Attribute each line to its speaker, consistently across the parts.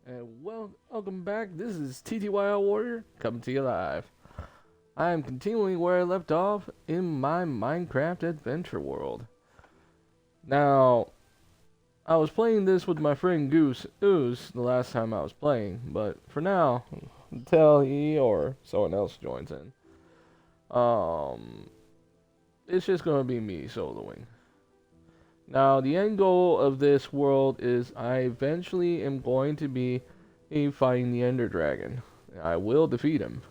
Speaker 1: And welcome back. This is TtylWarrior coming to you live. I am continuing where I left off in my Minecraft adventure world. Now, I was playing this with my friend Ooze the last time I was playing, but for now, until he or someone else joins in, it's just gonna be me soloing. Now, the end goal of this world is I eventually am going to be fighting the Ender Dragon. I will defeat him.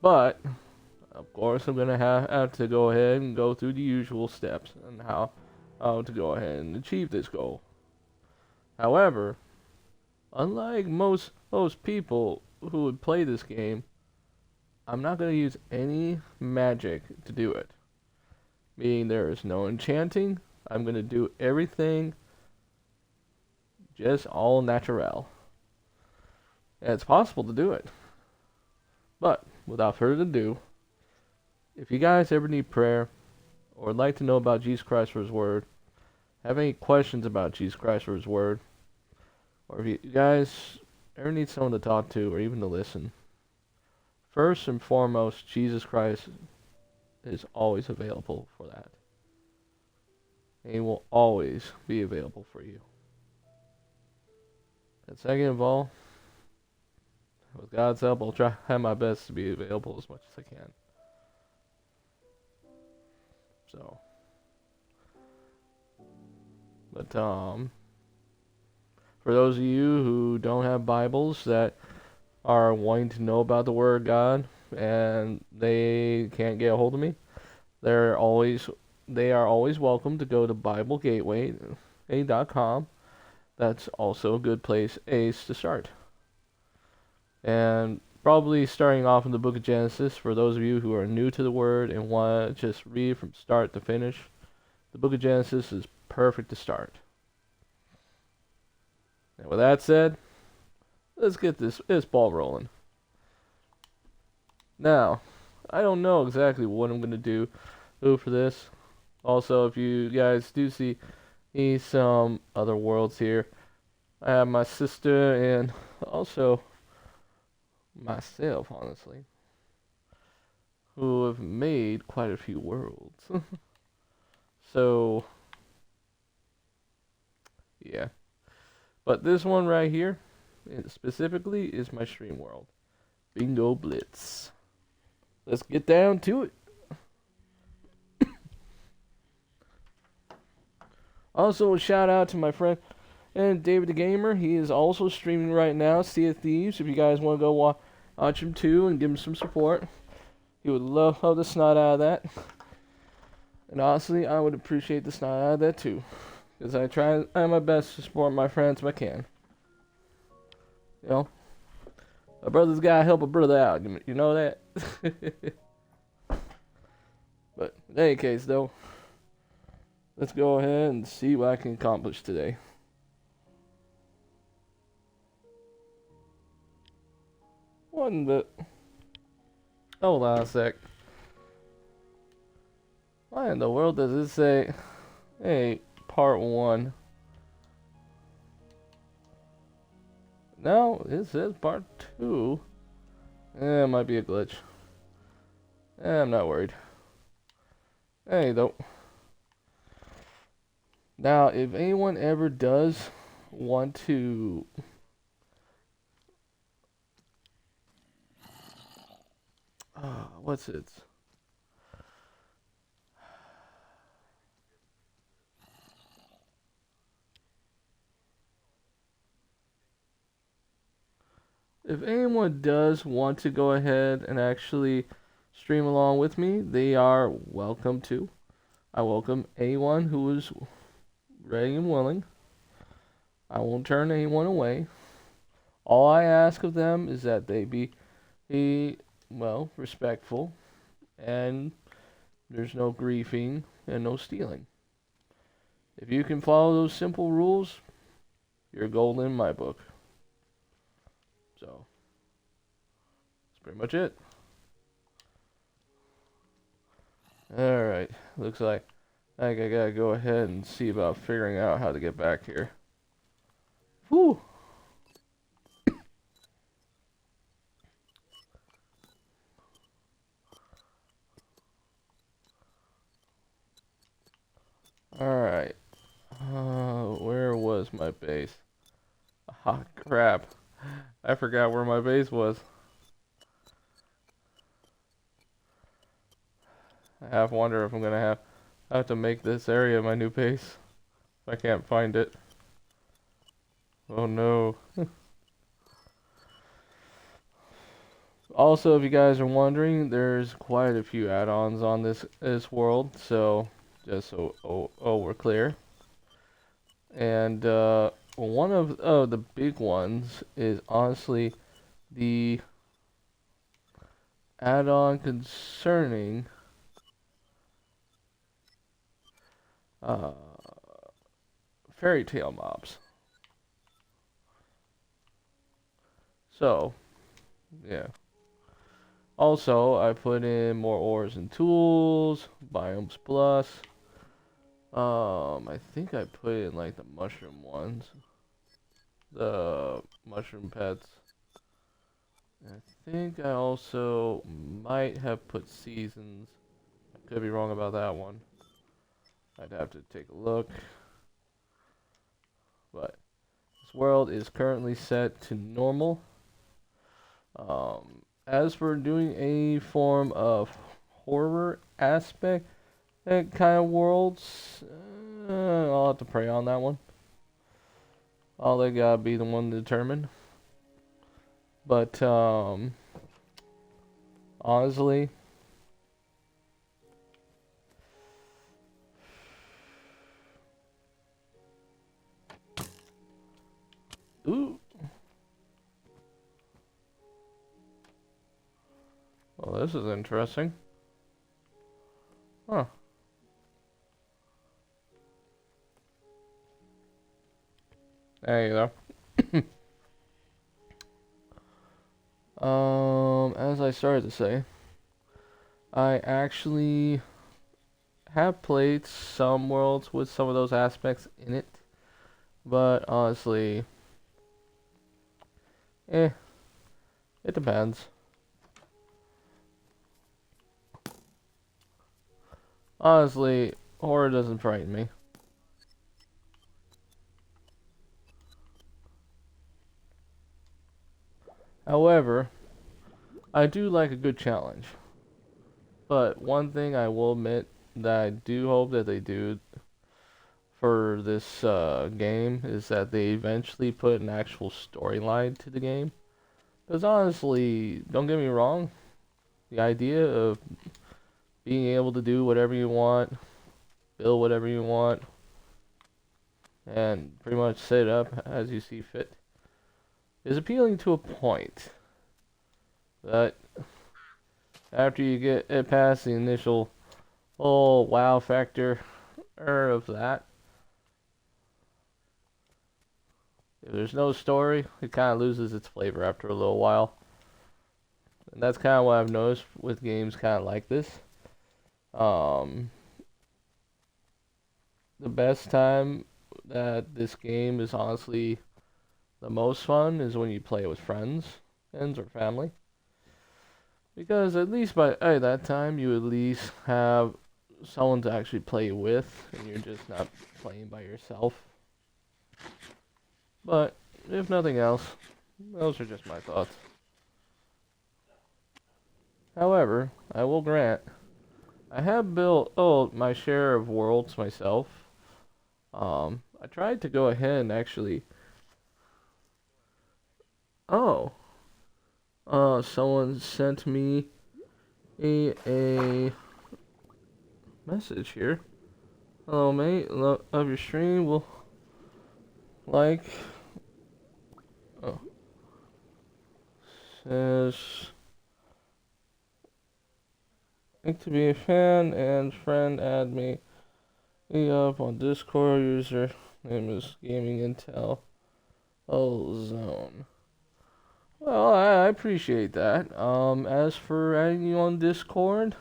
Speaker 1: But, of course, I'm going to have to go ahead and go through the usual steps on how to go ahead and achieve this goal. However, unlike most people who would play this game, I'm not going to use any magic to do it. Meaning there is no enchanting. I'm going to do everything just all natural. And it's possible to do it. But, without further ado, if you guys ever need prayer, or would like to know about Jesus Christ for His Word, have any questions about Jesus Christ for His Word, or if you guys ever need someone to talk to, or even to listen, first and foremost, Jesus Christ is always available for that. And He will always be available for you. And second of all, with God's help, I'll try my best to be available as much as I can. So, but for those of you who don't have Bibles that are wanting to know about the Word of God and they can't get a hold of me, they are always welcome to go to BibleGateway.com. That's also a good place to start. And probably starting off in the book of Genesis, for those of you who are new to the Word and want to just read from start to finish, the book of Genesis is perfect to start. And with that said, let's get this ball rolling. Now, I don't know exactly what I'm going to do for this. Also, if you guys do see some other worlds here, I have my sister and also myself, honestly, who have made quite a few worlds. So, yeah. But this one right here, specifically, is my stream world. Bingo Blitz. Let's get down to it. Also, a shout out to my friend and David the Gamer. He is also streaming right now, Sea of Thieves. If you guys want to go watch him too and give him some support, he would love the snot out of that. And honestly, I would appreciate the snot out of that too, because I try my best to support my friends if I can. You know, a brother's gotta help a brother out. You know that. But in any case, though, let's go ahead and see what I can accomplish today. One bit. Hold on a sec. Why in the world does it say, hey, part 1? No, it says part 2. It might be a glitch. I'm not worried. Hey, though. Now, if anyone ever does want to what's it? If anyone does want to go ahead and actually stream along with me, they are welcome to. I welcome anyone who is ready and willing. I won't turn anyone away. All I ask of them is that they be respectful, and there's no griefing and no stealing. If you can follow those simple rules, you're golden in my book. So, that's pretty much it. Alright, looks like I gotta go ahead and see about figuring out how to get back here. Whew! base. Ah, crap. I forgot where my base was. I half wonder if I'm gonna have to make this area my new base. If I can't find it. Oh no. Also, if you guys are wondering, there's quite a few add-ons on this world, so just so we're clear. And one of the big ones is honestly the add-on concerning fairy tale mobs. So, yeah. Also, I put in more ores and tools, biomes plus. I think I put in like the mushroom ones, the mushroom pets. I think I also might have put seasons. I could be wrong about that one. I'd have to take a look. But this world is currently set to normal. As for doing a form of horror aspect, that kind of worlds, I'll have to pray on that one. I'll let God be the one to determine. But honestly, ooh. Well, this is interesting. Huh. There you go. As I started to say, I actually have played some worlds with some of those aspects in it, but honestly, it depends. Honestly, horror doesn't frighten me. However, I do like a good challenge. But one thing I will admit that I do hope that they do for this game is that they eventually put an actual storyline to the game. Because honestly, don't get me wrong, the idea of being able to do whatever you want, build whatever you want, and pretty much set it up as you see fit is appealing to a point. But after you get it past the initial wow factor of that, if there's no story, it kind of loses its flavor after a little while. And that's kind of what I've noticed with games kind of like this. The best time that this game is honestly the most fun is when you play it with friends or family. Because at least by that time, you at least have someone to actually play with, and you're just not playing by yourself. But, if nothing else, those are just my thoughts. However, I will grant, I have built, my share of worlds myself. I tried to go ahead and actually... Oh. Someone sent me a message here. Hello, mate. Love your stream. Will like. Oh. Says. Like to be a fan and friend. Add me up on Discord. User name is Gaming Intel. Zone. Well, I appreciate that. As for adding you on Discord,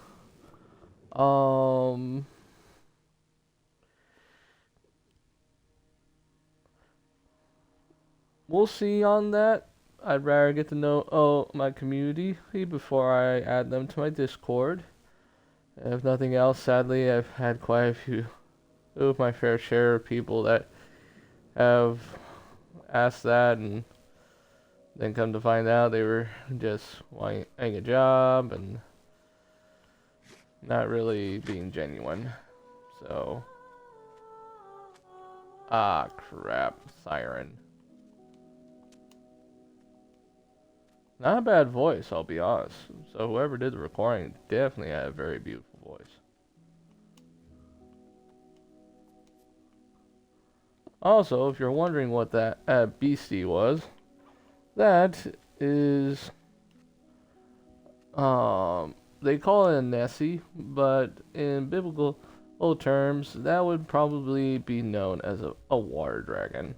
Speaker 1: we'll see on that. I'd rather get to know my community before I add them to my Discord. If nothing else, sadly, I've had quite a few of my fair share of people that have asked that, and then come to find out they were just wanting a job and not really being genuine. So, crap, siren. Not a bad voice, I'll be honest. So whoever did the recording definitely had a very beautiful voice. Also, if you're wondering what that beastie was, that is, they call it a Nessie, but in biblical terms, that would probably be known as a water dragon.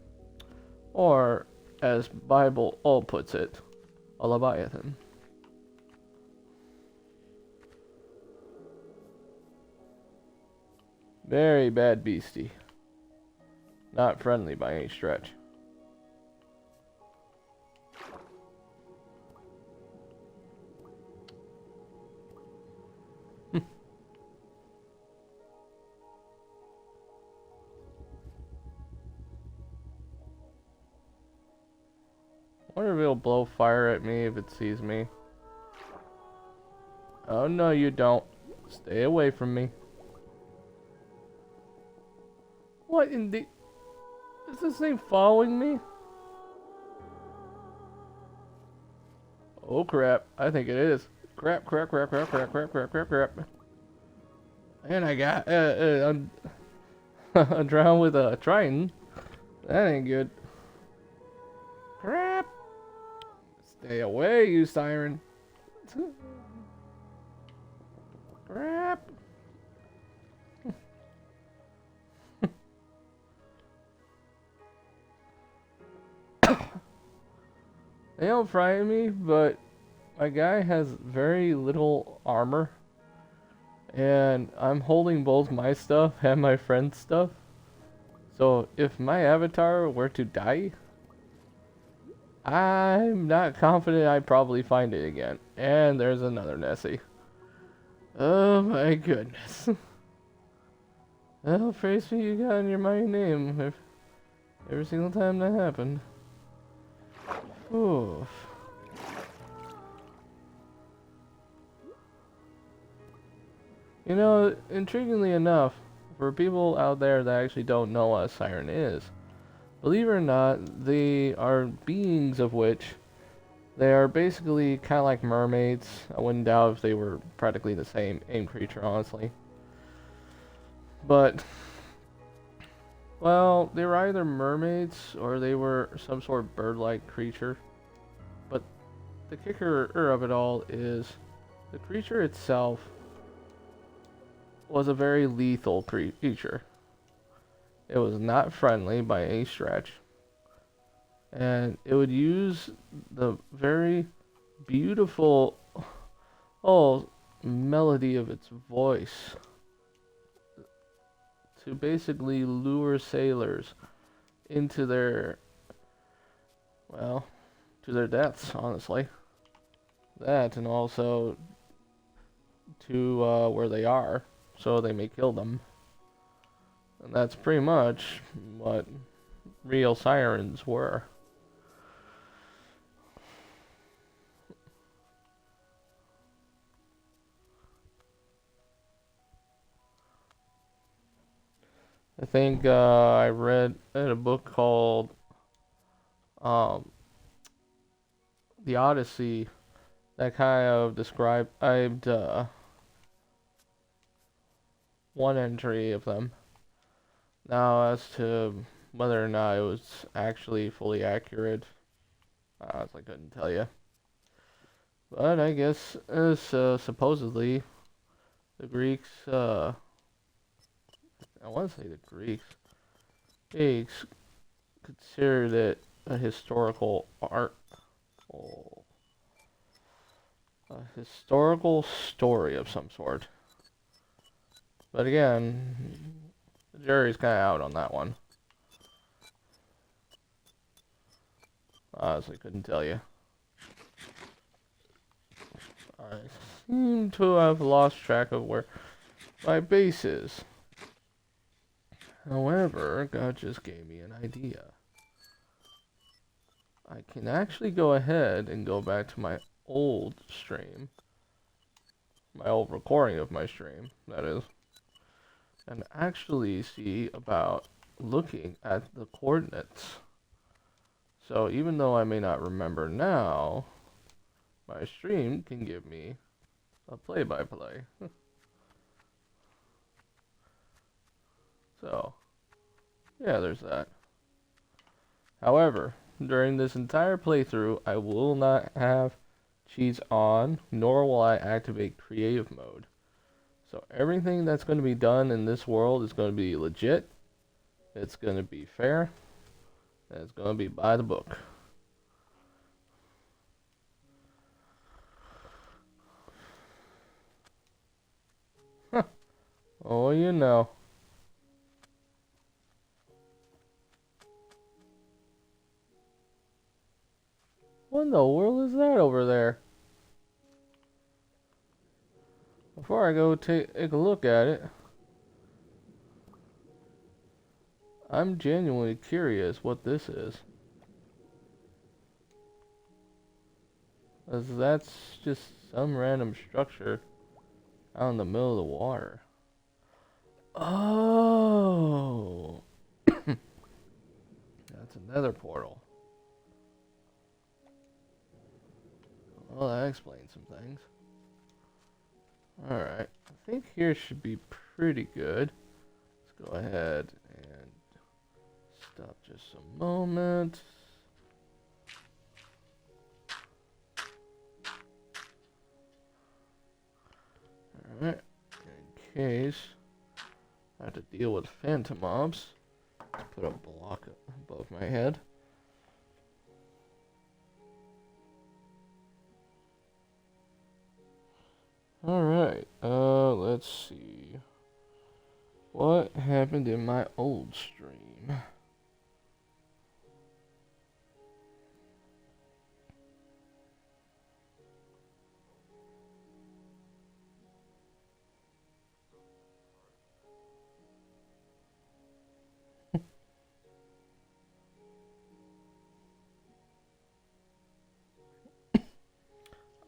Speaker 1: Or, as Bible all puts it, a Leviathan. Very bad beastie. Not friendly by any stretch. I wonder if it'll blow fire at me if it sees me. Oh no, you don't. Stay away from me. What in the... Is this thing following me? Oh crap, I think it is. Crap. And I got, I'm drowned with a Triton. That ain't good. Crap. Stay away, you siren. Crap. They don't frighten me, but my guy has very little armor. And I'm holding both my stuff and my friend's stuff. So if my avatar were to die, I'm not confident I'd probably find it again. And there's another Nessie. Oh my goodness. Well, praise be you God in your mighty name. Every single time that happened. Oof. You know, intriguingly enough, for people out there that actually don't know what a siren is, believe it or not, they are beings of which they are basically kind of like mermaids. I wouldn't doubt if they were practically the same creature, honestly. But, well, they were either mermaids or they were some sort of bird-like creature. But the kicker of it all is the creature itself was a very lethal creature. It was not friendly by any stretch. And it would use the very beautiful melody of its voice to basically lure sailors into their, well, to their deaths, honestly. That, and also to where they are, so they may kill them. And that's pretty much what real sirens were. I think I read in a book called The Odyssey that kind of described one entry of them. Now, as to whether or not it was actually fully accurate, I couldn't tell you. But I guess supposedly the Greeks, I want to say the Greeks considered it a historical art, a historical story of some sort. But again, the jury's kind of out on that one. Honestly, couldn't tell you. I seem to have lost track of where my base is. However, God just gave me an idea. I can actually go ahead and go back to my old stream, my old recording of my stream, that is, and actually see about looking at the coordinates. So even though I may not remember now, my stream can give me a play-by-play. So, yeah, there's that. However, during this entire playthrough, I will not have cheats on, nor will I activate creative mode. So everything that's going to be done in this world is going to be legit, it's going to be fair, and it's going to be by the book. Huh. Oh, you know. What in the world is that over there? Before I go take a look at it, I'm genuinely curious what this is. As that's just some random structure out in the middle of the water. Oh! That's another portal. Well, that explains some things. Alright, I think here should be pretty good. Let's go ahead and stop just a moment. Alright, in case I have to deal with phantom mobs, let's put a block above my head. Alright, let's see. What happened in my old stream?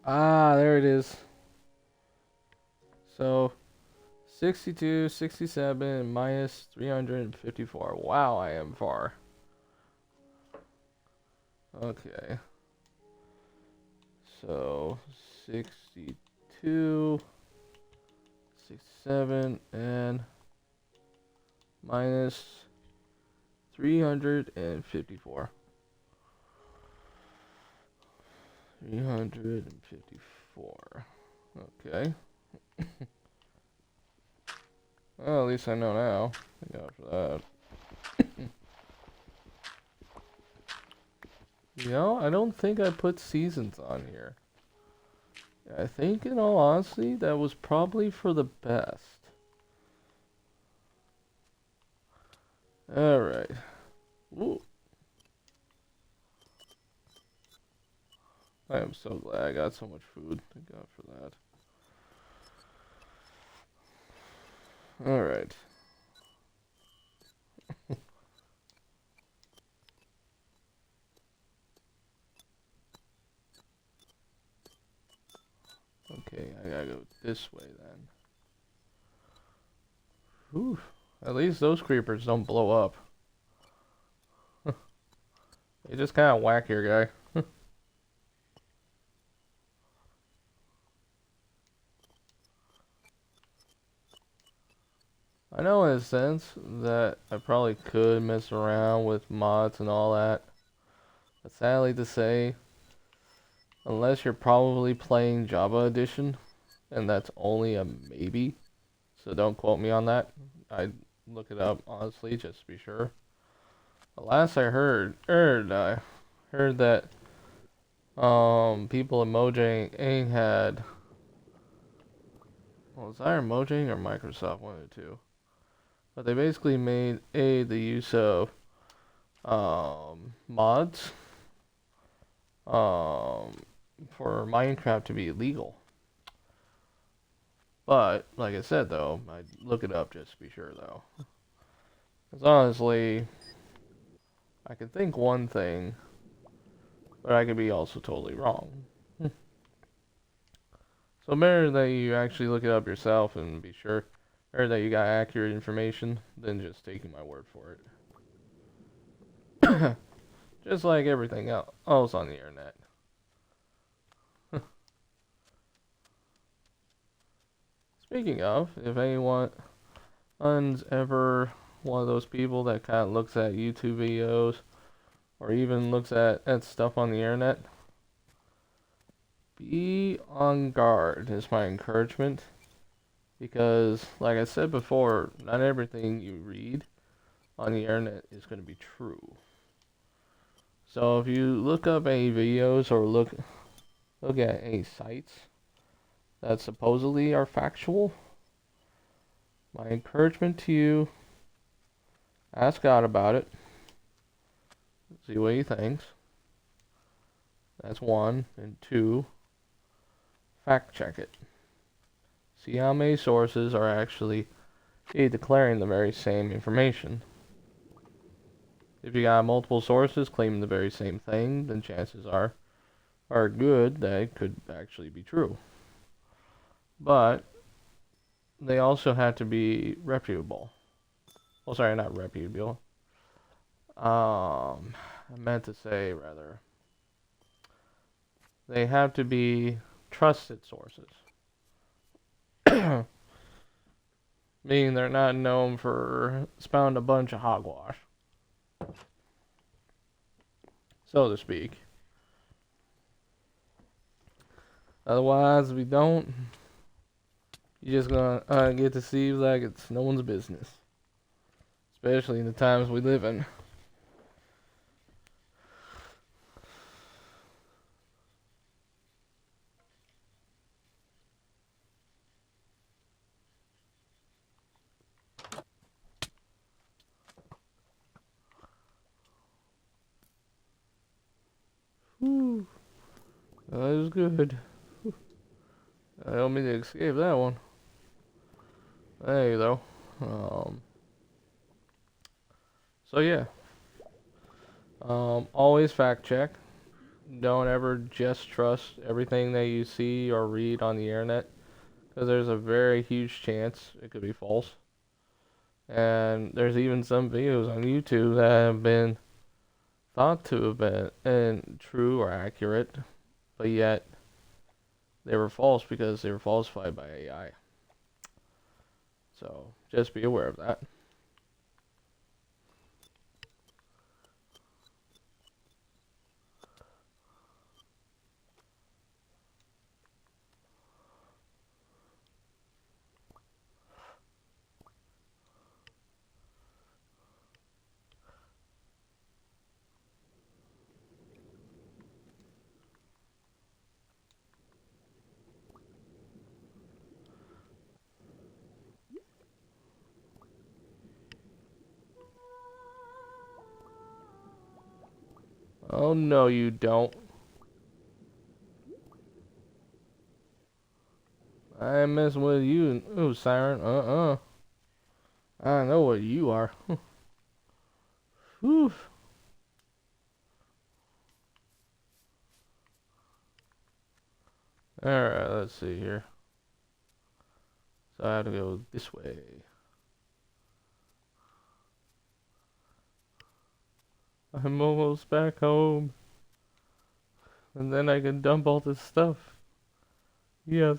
Speaker 1: Ah, there it is. So, 62, 67, minus 354. Wow, I am far. Okay. So, 62, 67, and minus 354. 354. Okay. Well, at least I know now. Thank God for that. You know, I don't think I put seasons on here. I think, in all honesty, that was probably for the best. Alright. Ooh. I am so glad I got so much food. Thank God for that. Alright. Okay, I gotta go this way then. Whew. At least those creepers don't blow up. They just kind of whack your guy. I know in a sense that I probably could mess around with mods and all that. But sadly to say, unless you're probably playing Java Edition, and that's only a maybe, so don't quote me on that. I'd look it up, honestly, just to be sure. The last I heard that people in Mojang had, well, was either Mojang or Microsoft, one of the two. But they basically made the use of mods for Minecraft to be legal. But like I said though, I'd look it up just to be sure though. Because honestly, I can think one thing but I could be also totally wrong. So better that you actually look it up yourself and be sure, or that you got accurate information, than just taking my word for it. Just like everything else on the internet. Speaking of, if anyone's ever one of those people that kind of looks at YouTube videos or even looks at stuff on the internet, be on guard is my encouragement. Because, like I said before, not everything you read on the internet is going to be true. So if you look up any videos or look at any sites that supposedly are factual, my encouragement to you, ask God about it. See what he thinks. That's one. And two, fact check it. See how many sources are actually declaring the very same information. If you got multiple sources claiming the very same thing, then chances are good that it could actually be true. But they also have to be reputable. Well, sorry, not reputable. I meant to say, rather, they have to be trusted sources. Meaning they're not known for spouting a bunch of hogwash, so to speak. Otherwise, if we don't, you're just gonna get deceived like it's no one's business. Especially in the times we live in. Whew. That was good. I don't mean to escape that one. Hey, though. So yeah. Always fact check. Don't ever just trust everything that you see or read on the internet, because there's a very huge chance it could be false. And there's even some videos on YouTube that have been thought to have been true or accurate, but yet they were false because they were falsified by AI. So just be aware of that. Oh no, you don't. I ain't messing with you. Ooh, Siren. I know what you are. Whew. Alright, let's see here. So I have to go this way. I'm almost back home. And then I can dump all this stuff. Yes.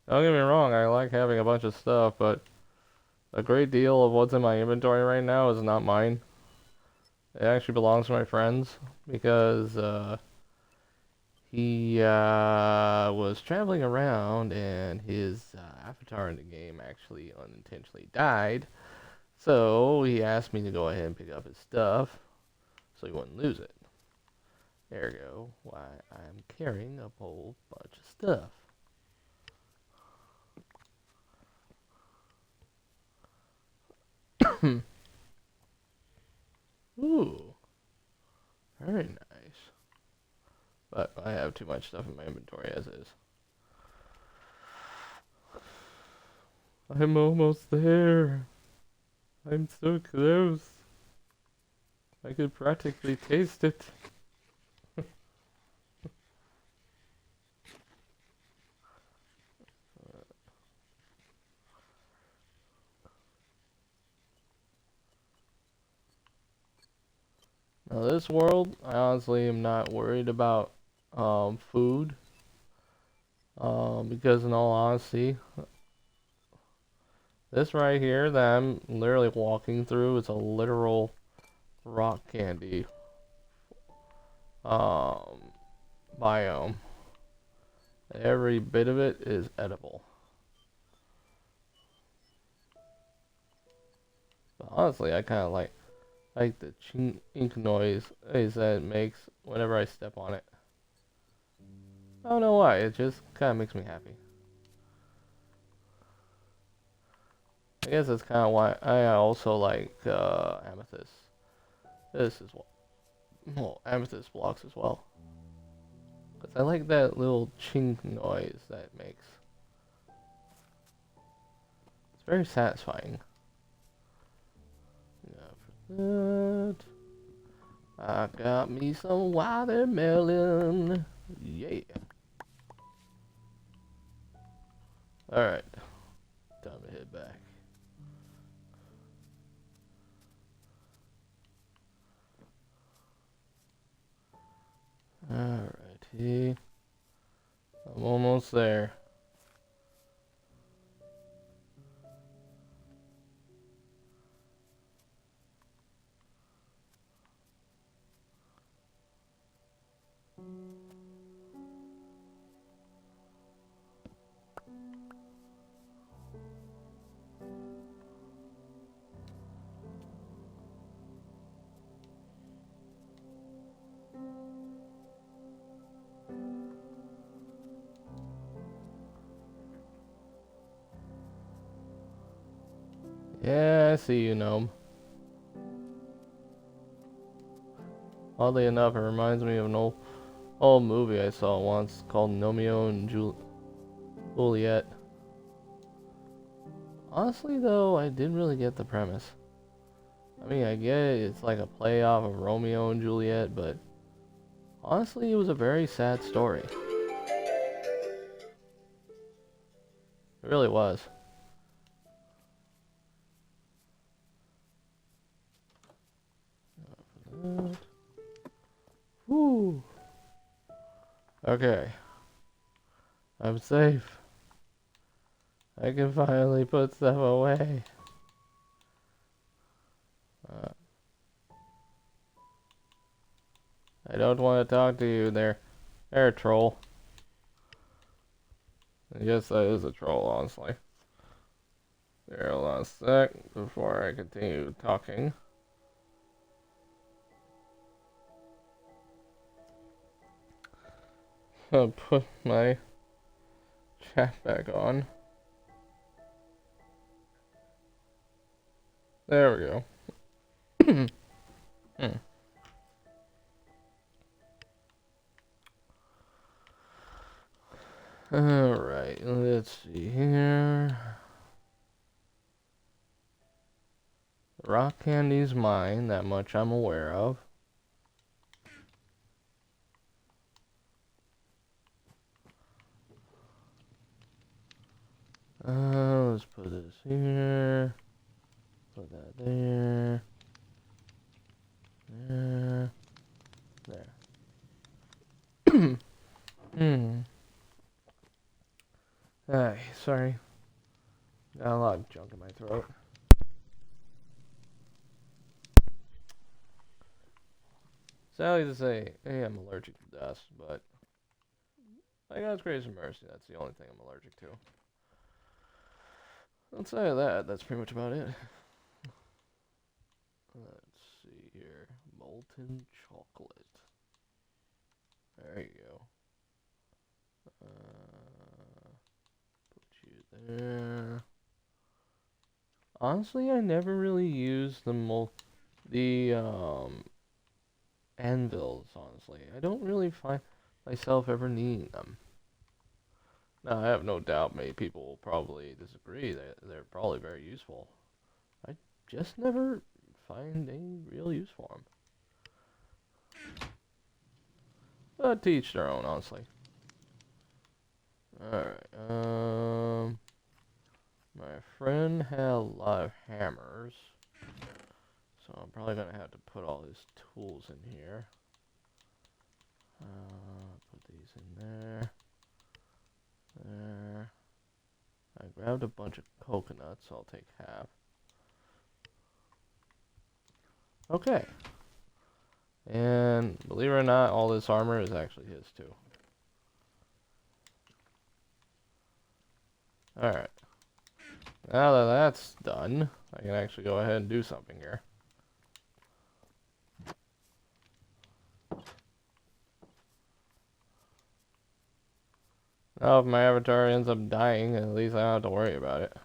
Speaker 1: Don't get me wrong, I like having a bunch of stuff, but a great deal of what's in my inventory right now is not mine. It actually belongs to my friends, because he was traveling around and his avatar in the game actually unintentionally died. So he asked me to go ahead and pick up his stuff so he wouldn't lose it. Ergo, why I'm carrying a whole bunch of stuff. Ooh, very nice. But I have too much stuff in my inventory as is. I'm almost there. I'm so close. I could practically taste it. Now this world, I honestly am not worried about food. Because in all honesty, this right here that I'm literally walking through is a literal rock candy um biome. Every bit of it is edible. But honestly, I kind of like the ink noise that it makes whenever I step on it. I don't know why, it just kind of makes me happy. I guess that's kind of why I also like amethyst. This is well, amethyst blocks as well. Because I like that little chink noise that it makes. It's very satisfying. Yeah, for that, I got me some watermelon. Yeah. Alright. Time to head back. Alrighty. I'm almost there. Yeah, I see you, gnome. Oddly enough, it reminds me of an old movie I saw once called Romeo and Juliet. Honestly, though, I didn't really get the premise. I mean, I get it, it's like a play off of Romeo and Juliet, but honestly, it was a very sad story. It really was. Whew. Okay. I'm safe. I can finally put stuff away. I don't want to talk to you there. There, troll. I guess that is a troll, honestly. There, hold on a sec before I continue talking. I'll put my chat back on. There we go. Alright, let's see here. Rock candy's mine, that much I'm aware of. Let's put this here. Put that there. There. There. Ay, sorry. Got a lot of junk in my throat. Sadly to say, I am allergic to dust, but by God's grace and mercy, that's the only thing I'm allergic to. Outside of that, that's pretty much about it. Let's see here. Molten chocolate. There you go. Put you there. Honestly, I never really used the anvils, honestly. I don't really find myself ever needing them. Now, I have no doubt many people will probably disagree that they're probably very useful. I just never find any real use for them. But to each their own, honestly. Alright, my friend had a lot of hammers, so I'm probably gonna have to put all his tools in here. Put these in there. There. I grabbed a bunch of coconuts, so I'll take half. Okay. And believe it or not, all this armor is actually his too. Alright. Now that that's done, I can actually go ahead and do something here. Now if my avatar ends up dying, at least I don't have to worry about it.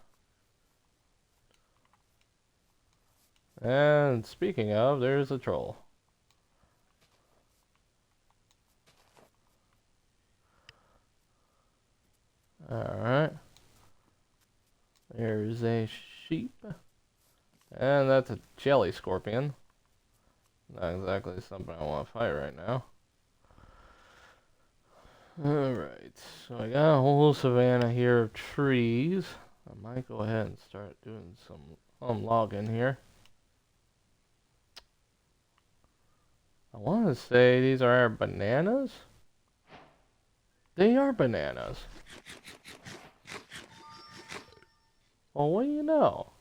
Speaker 1: And speaking of, there's a troll. Alright. There's a sheep. And that's a jelly scorpion. Not exactly something I want to fight right now. Alright, so I got a whole savanna here of trees. I might go ahead and start doing some logging here. I want to say these are bananas? They are bananas. Well, what do you know?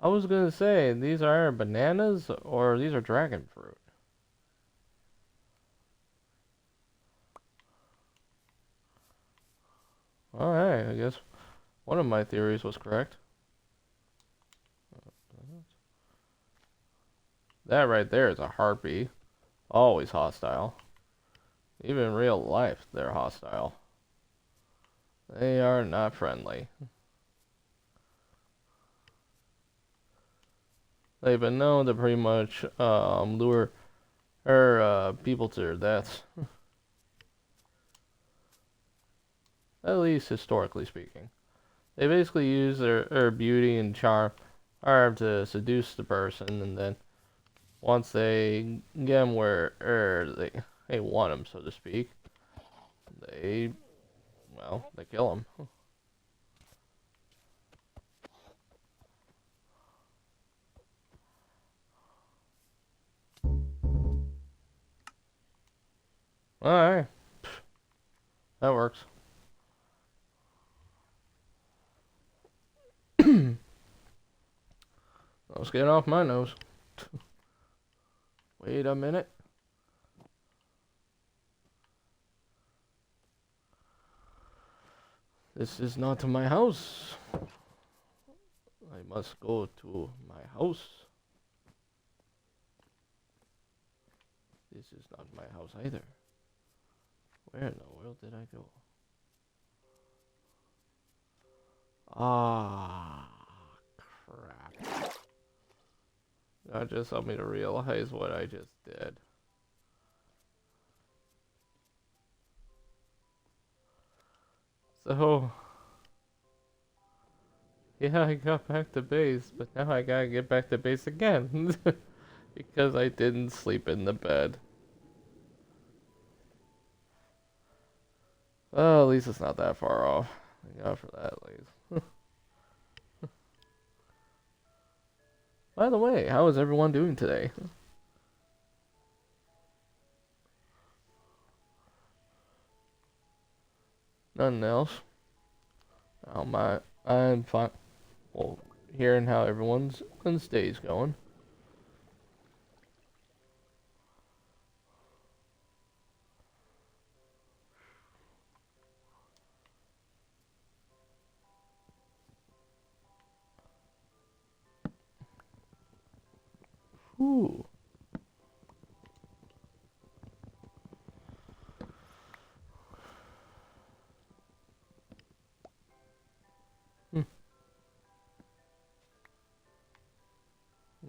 Speaker 1: I was gonna say, these are bananas or these are dragon fruit. Alright, I guess one of my theories was correct. That right there is a harpy. Always hostile. Even in real life, they're hostile. They are not friendly. They've been known to pretty much lure people to their deaths. At least historically speaking. They basically use their beauty and charm to seduce the person, and then once they get them where they want them, so to speak, they kill them. Alright. That works. Let's get off my nose. Wait a minute. This is not my house. I must go to my house. This is not my house either. Where in the world did I go? Ah, crap. That just helped me to realize what I just did. So, yeah, I got back to base, but now I gotta get back to base again. Because I didn't sleep in the bed. Oh, at least it's not that far off. Thank God for that, at least. By the way, how is everyone doing today? Nothing else. I'm fine. Well, hearing how everyone's day's going. Ooh.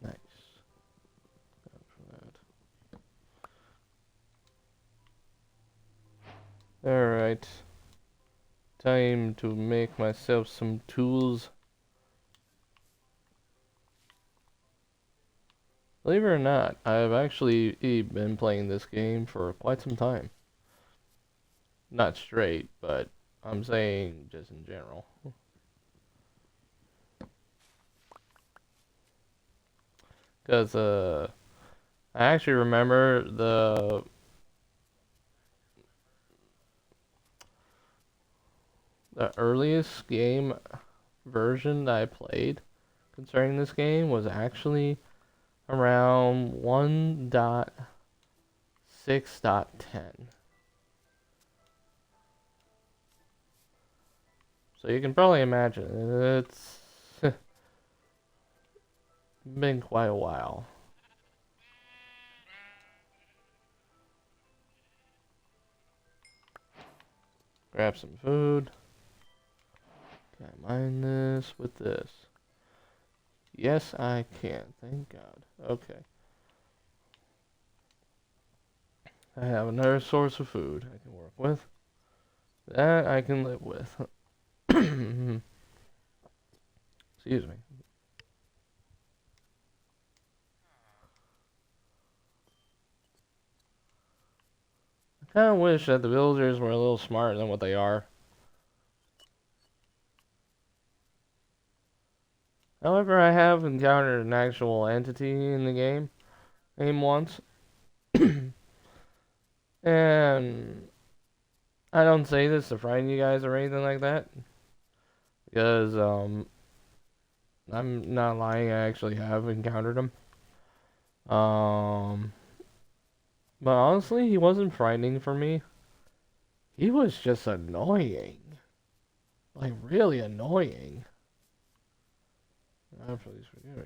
Speaker 1: Nice. Alright. Time to make myself some tools. Believe it or not, I've actually been playing this game for quite some time. Not straight, but I'm saying just in general. Because, I actually remember the earliest game version that I played concerning this game was actually around 1.6.10. So you can probably imagine it's been quite a while. Grab some food. Can I mine this with this? Yes, I can. Thank God. Okay. I have another source of food I can work with. That I can live with. Excuse me. I kind of wish that the villagers were a little smarter than what they are. However, I have encountered an actual entity in the game once. And I don't say this to frighten you guys or anything like that. Because, I'm not lying, I actually have encountered him. But honestly, he wasn't frightening for me. He was just annoying. Like, really annoying. Please forgive me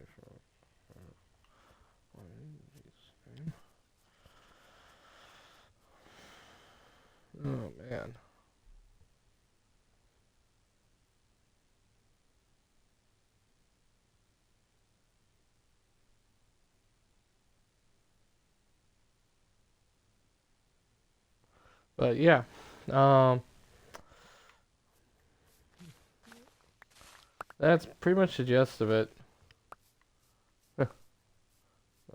Speaker 1: oh, man. But yeah, that's pretty much the gist of it.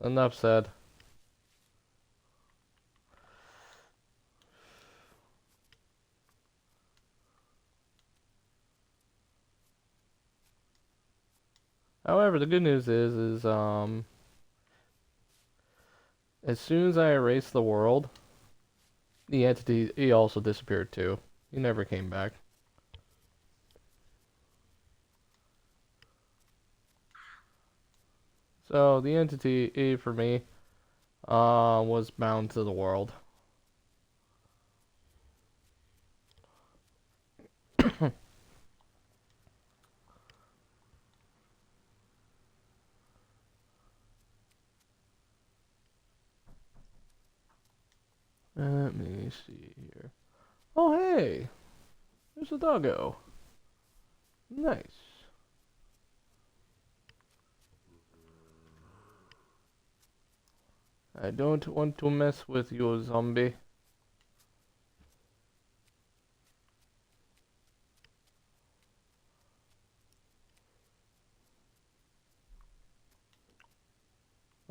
Speaker 1: Enough said. However, the good news is as soon as I erased the world, the entity, he also disappeared too. He never came back. So the entity, for me, was bound to the world. Let me see here. Oh, hey! There's a doggo. Nice. I don't want to mess with you, zombie.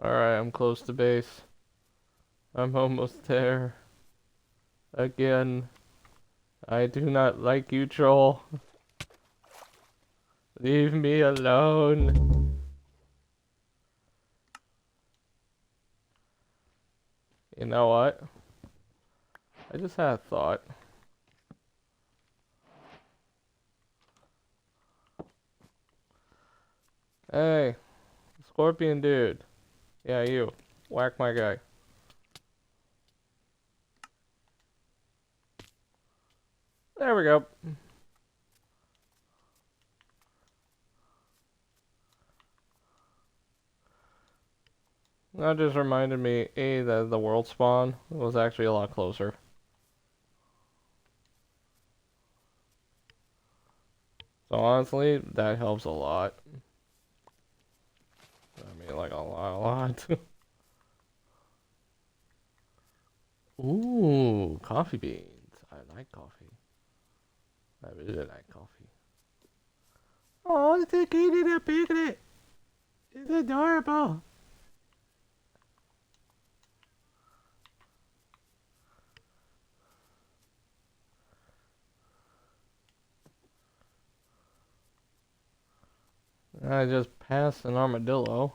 Speaker 1: Alright, I'm close to base. I'm almost there. Again. I do not like you, troll. Leave me alone. You know what? I just had a thought. Hey, scorpion dude. Yeah, you. Whack my guy. There we go. That just reminded me, that the world spawn was actually a lot closer. So honestly, that helps a lot. I mean, like a lot. Ooh, coffee beans. I like coffee. I really like coffee. Oh, it's a kitty, a piglet. It's adorable. I just passed an armadillo.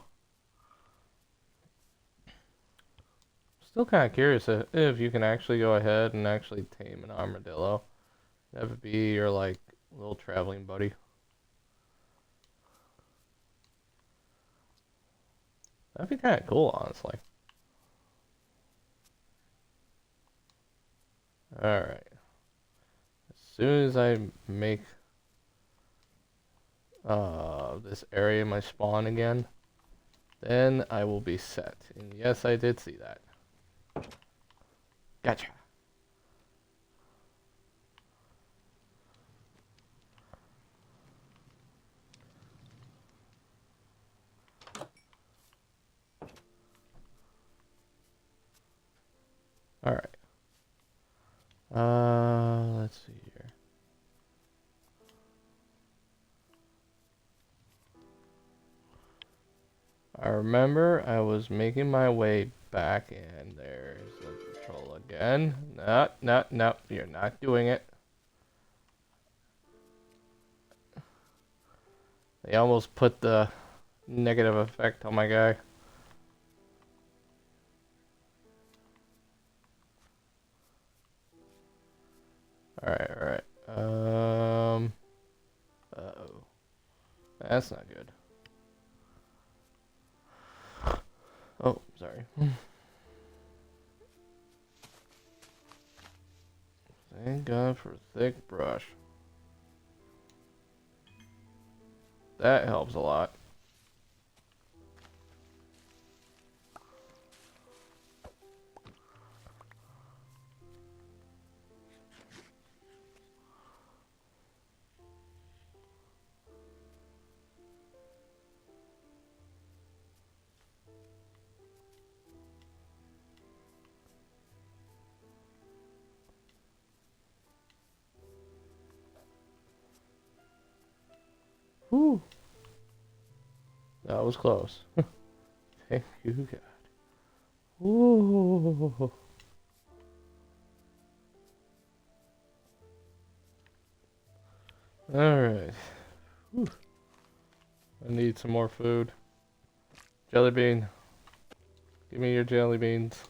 Speaker 1: Still kind of curious if you can actually go ahead and actually tame an armadillo. That would be your, like, little traveling buddy. That'd be kind of cool, honestly. Alright. As soon as I make this area my spawn again, then I will be set. And yes, I did see that. Gotcha. Alright. Let's see here. I remember I was making my way back and there's the patrol again. No, you're not doing it. They almost put the negative effect on my guy. Alright. Uh-oh. That's not good. Oh, sorry. Thank God for thick brush. That helps a lot. Whew. That was close. Thank you, God. Ooh. Alright. I need some more food. Jelly bean. Give me your jelly beans.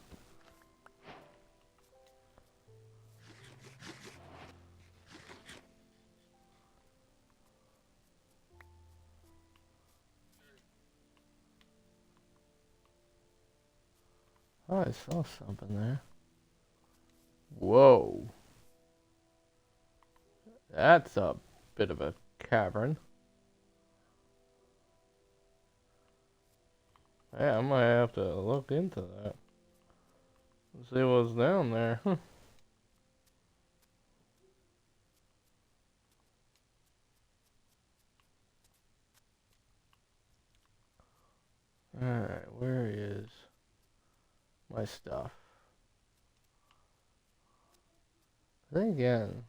Speaker 1: Oh, I saw something there. Whoa. That's a bit of a cavern. Yeah, I might have to look into that. See what's down there. Alright, where is my stuff? Then again,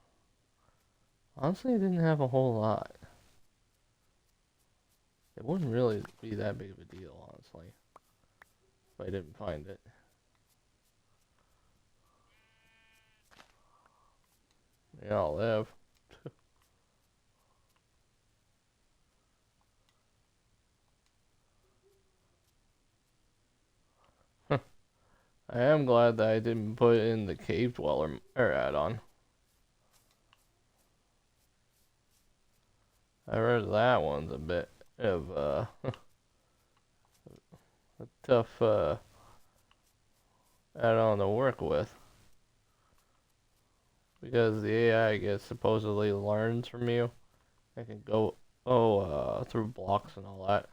Speaker 1: honestly, I didn't have a whole lot. It wouldn't really be that big of a deal, honestly, if I didn't find it. Yeah, I'll live. I am glad that I didn't put in the cave dweller add-on. I read that one's a bit of a tough add-on to work with, because the AI gets supposedly learns from you. I can go through blocks and all that.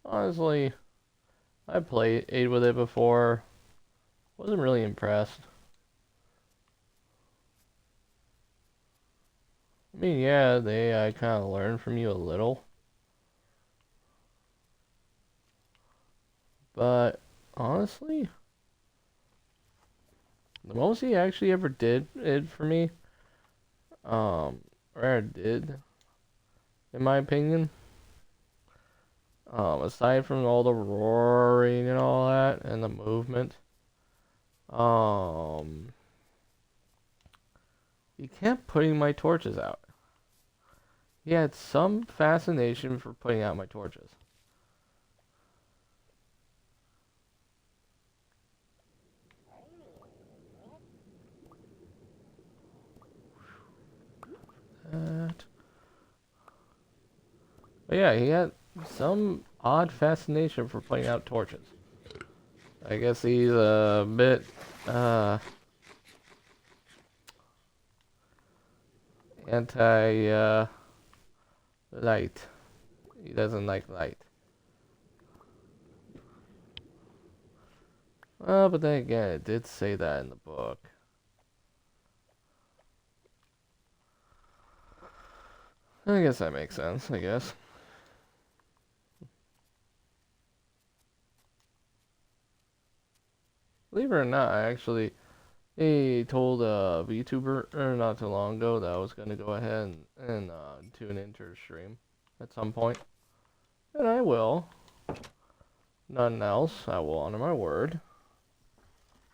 Speaker 1: Honestly, I played with it before. Wasn't really impressed. I mean, yeah, the AI kind of learned from you a little. But, honestly, the most he actually ever did it for me, or did, in my opinion, aside from all the roaring and all that, and the movement, He kept putting my torches out. He had some fascination for putting out my torches. That. But yeah, he had some odd fascination for putting out torches. I guess he's a bit, anti, light. He doesn't like light. But then again, it did say that in the book. I guess that makes sense, I guess. Believe it or not, I actually told a VTuber not too long ago that I was going to go ahead and tune into her stream at some point. And I will. Nothing else, I will honor my word.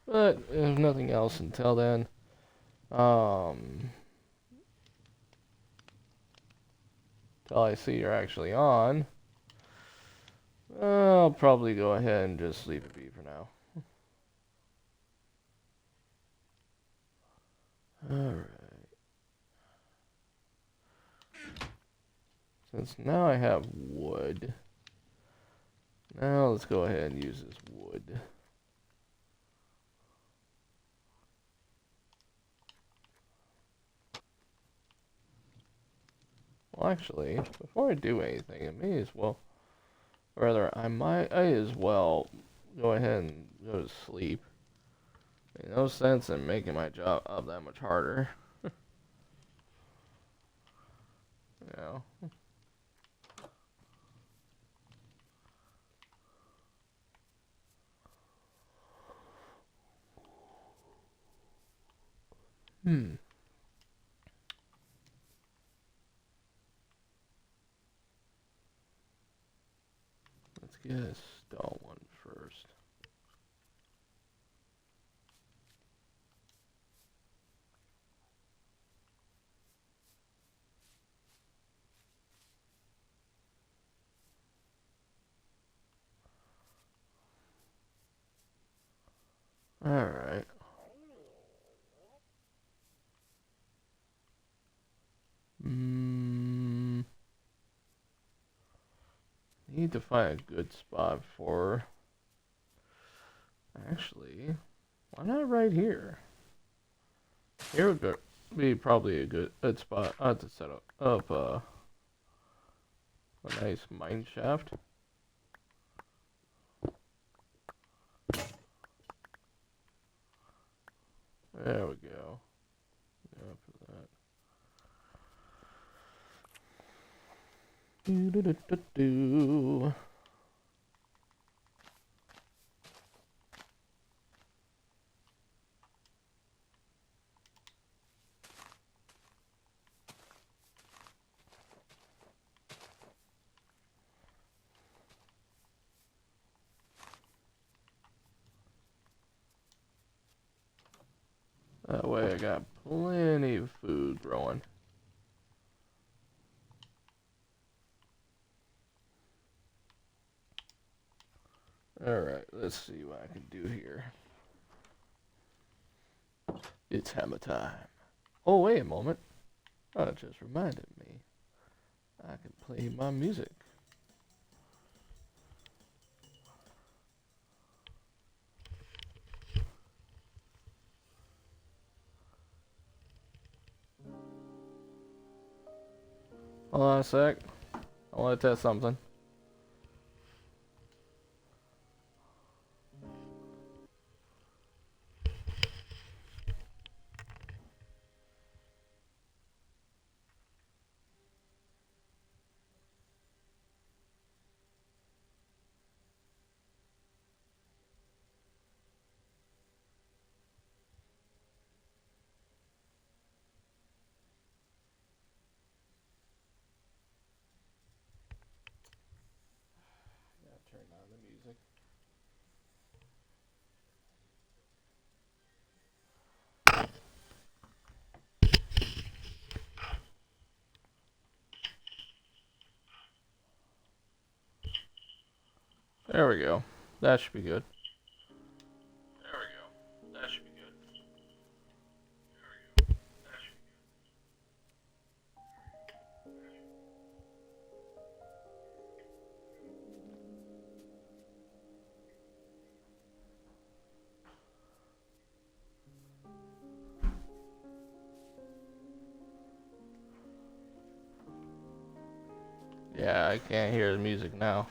Speaker 1: But if nothing else until then, till I see you're actually on, I'll probably go ahead and just leave it be for now. Alright. Since now I have wood, now let's go ahead and use this wood. Well, actually, before I do anything, it may as well, or rather, I as well go ahead and go to sleep. There's no sense in making my job up that much harder. You know. Let's get a stone one first. Alright. Need to find a good spot for... Actually, why not right here? Here would be probably a good spot to set up a nice mine shaft. There we go. Yeah, for that. Do. That way I got plenty of food growing. Alright, let's see what I can do here. It's hammer time. Oh, wait a moment. Oh, it just reminded me. I can play my music. Hold on a sec. I want to test something. There we go. That should be good. Yeah, I can't hear the music now.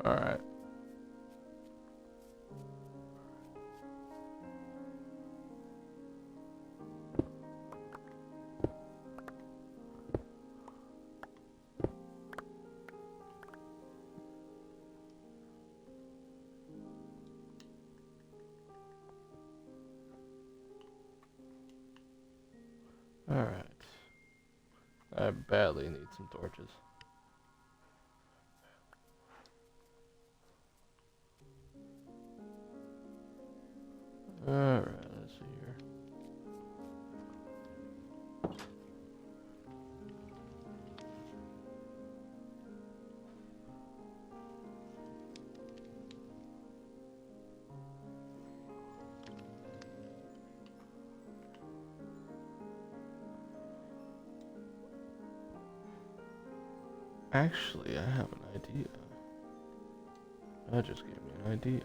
Speaker 1: Alright. Alright. I badly need some torches. Alright, let's see here. Actually, I have an idea. That just gave me an idea.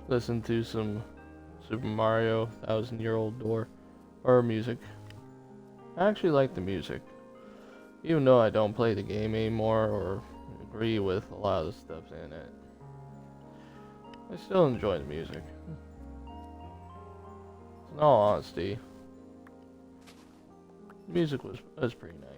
Speaker 1: Listen to some Super Mario 1000-Year-Old Door or music. I actually like the music, even though I don't play the game anymore or agree with a lot of the stuff in it. I still enjoy the music. In all honesty, the music was pretty nice.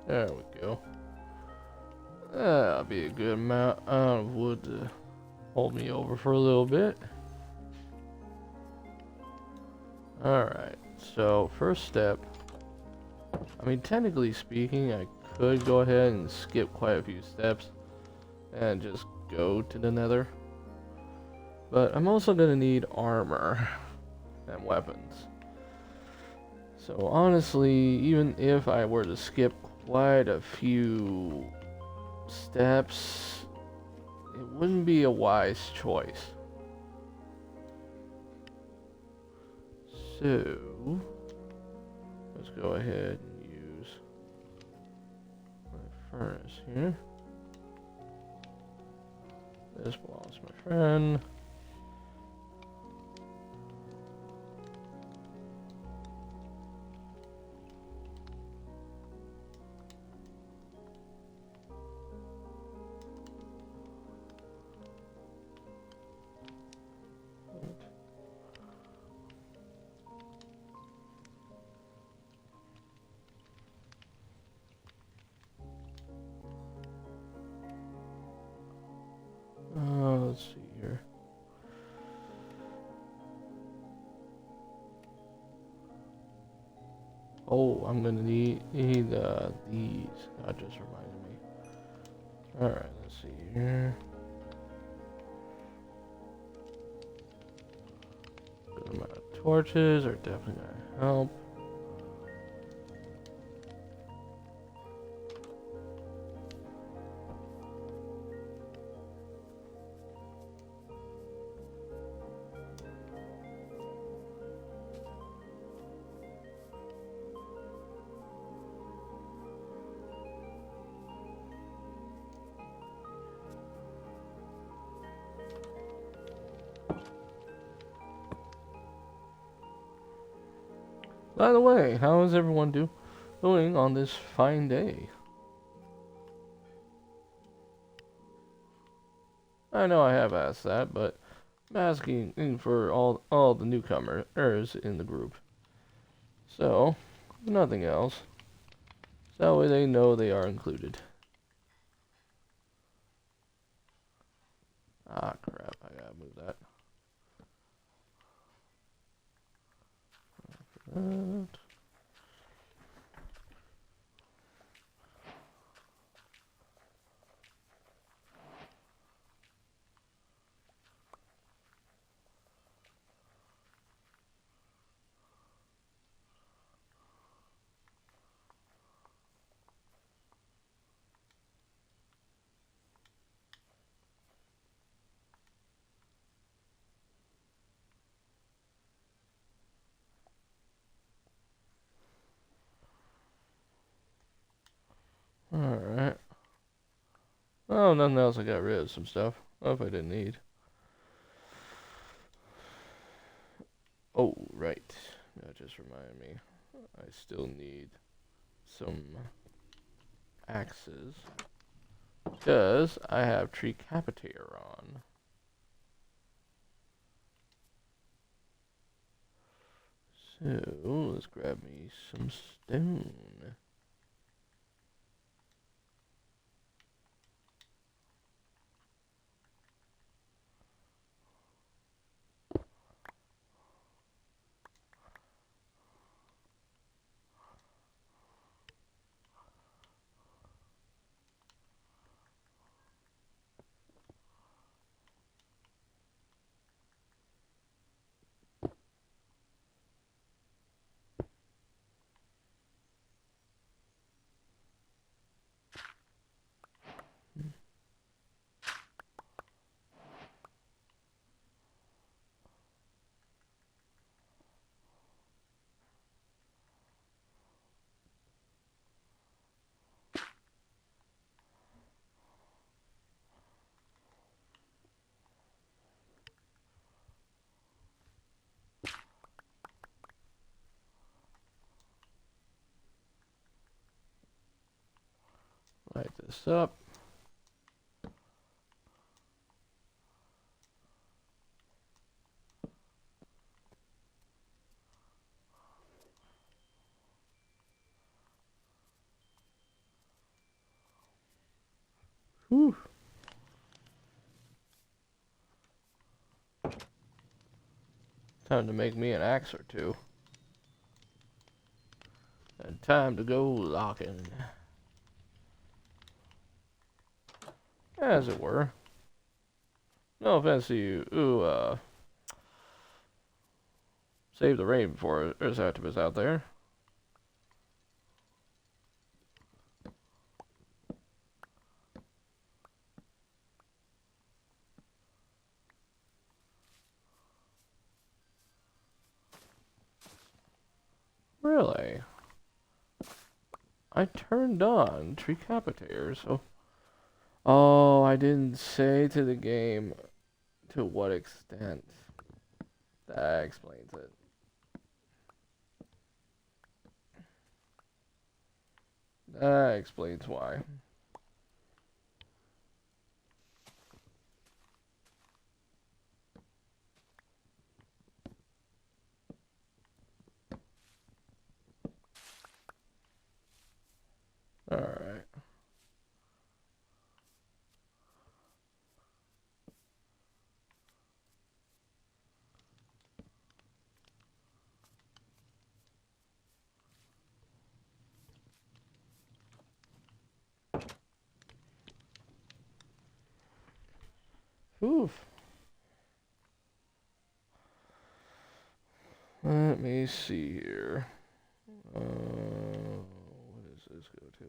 Speaker 1: There we go. That'll be a good amount of wood to hold me over for a little bit. Alright, so first step. I mean, technically speaking, I could go ahead and skip quite a few steps and just go to the nether. But I'm also going to need armor and weapons. So honestly, even if I were to skip quite a few steps, it wouldn't be a wise choice. So let's go ahead and use my furnace here. This belongs to my friend. Let's see here. Oh, I'm gonna need these. That just reminded me. Alright, let's see here. Good amount of torches are definitely gonna help. By the way, how is everyone doing on this fine day? I know I have asked that, but I'm asking for all the newcomers in the group. So, if nothing else, that way they know they are included. Ah, crap, I gotta move that. Alright. Oh, nothing else. I got rid of some stuff. Oh, if I didn't need. Oh, right. That just reminded me. I still need some axes. Because I have Tricapitator on. So, let's grab me some stone. Light this up. Whew. Time to make me an axe or two. And time to go locking. As it were. No offense to you. Ooh, save the rain before there's activists out there. Really? I turned on Tricapitator, so... Oh, I didn't say to the game to what extent. That explains it. That explains why. Alright. Oof. Let me see here. What does this go to?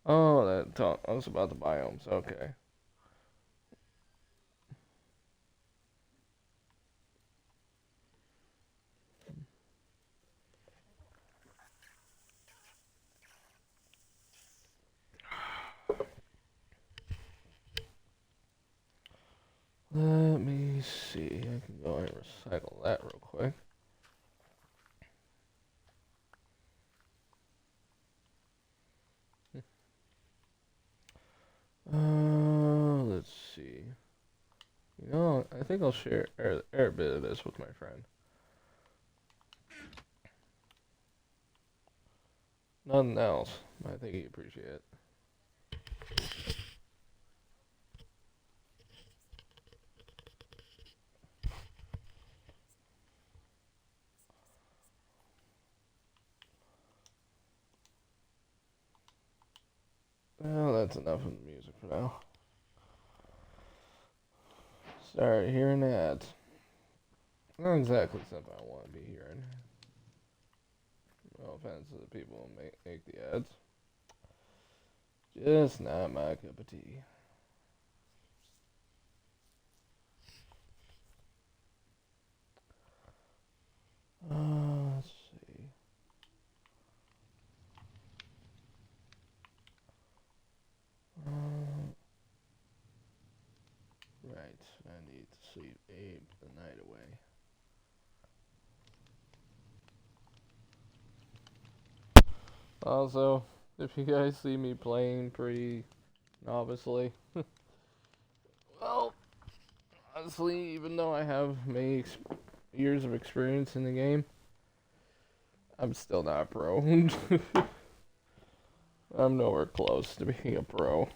Speaker 1: Oh, that was about the biomes. Okay. Let me see. I can go and recycle that real quick. You know, I think I'll share a bit of this with my friend. Nothing else. I think he'd appreciate it. Well, that's enough of the music for now. Start hearing ads. Not exactly something I want to be hearing. No offense to the people who make the ads. Just not my cup of tea. Let's see. Right, I need to sleep Abe the night away. Also, if you guys see me playing pretty novicely, well, honestly, even though I have many years of experience in the game, I'm still not a pro. I'm nowhere close to being a pro.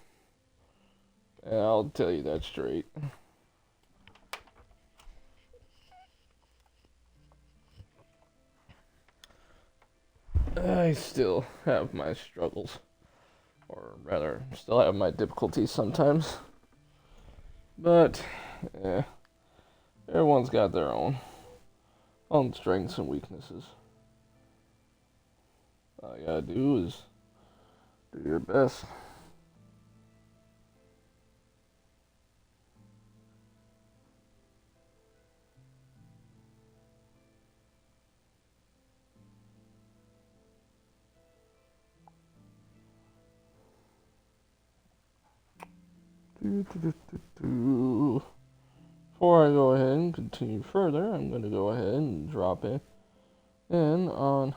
Speaker 1: And I'll tell you that straight. I still have my struggles. Or rather, still have my difficulties sometimes. But, yeah. Everyone's got their own strengths and weaknesses. All you gotta do is do your best. Before I go ahead and continue further, I'm going to go ahead and drop in on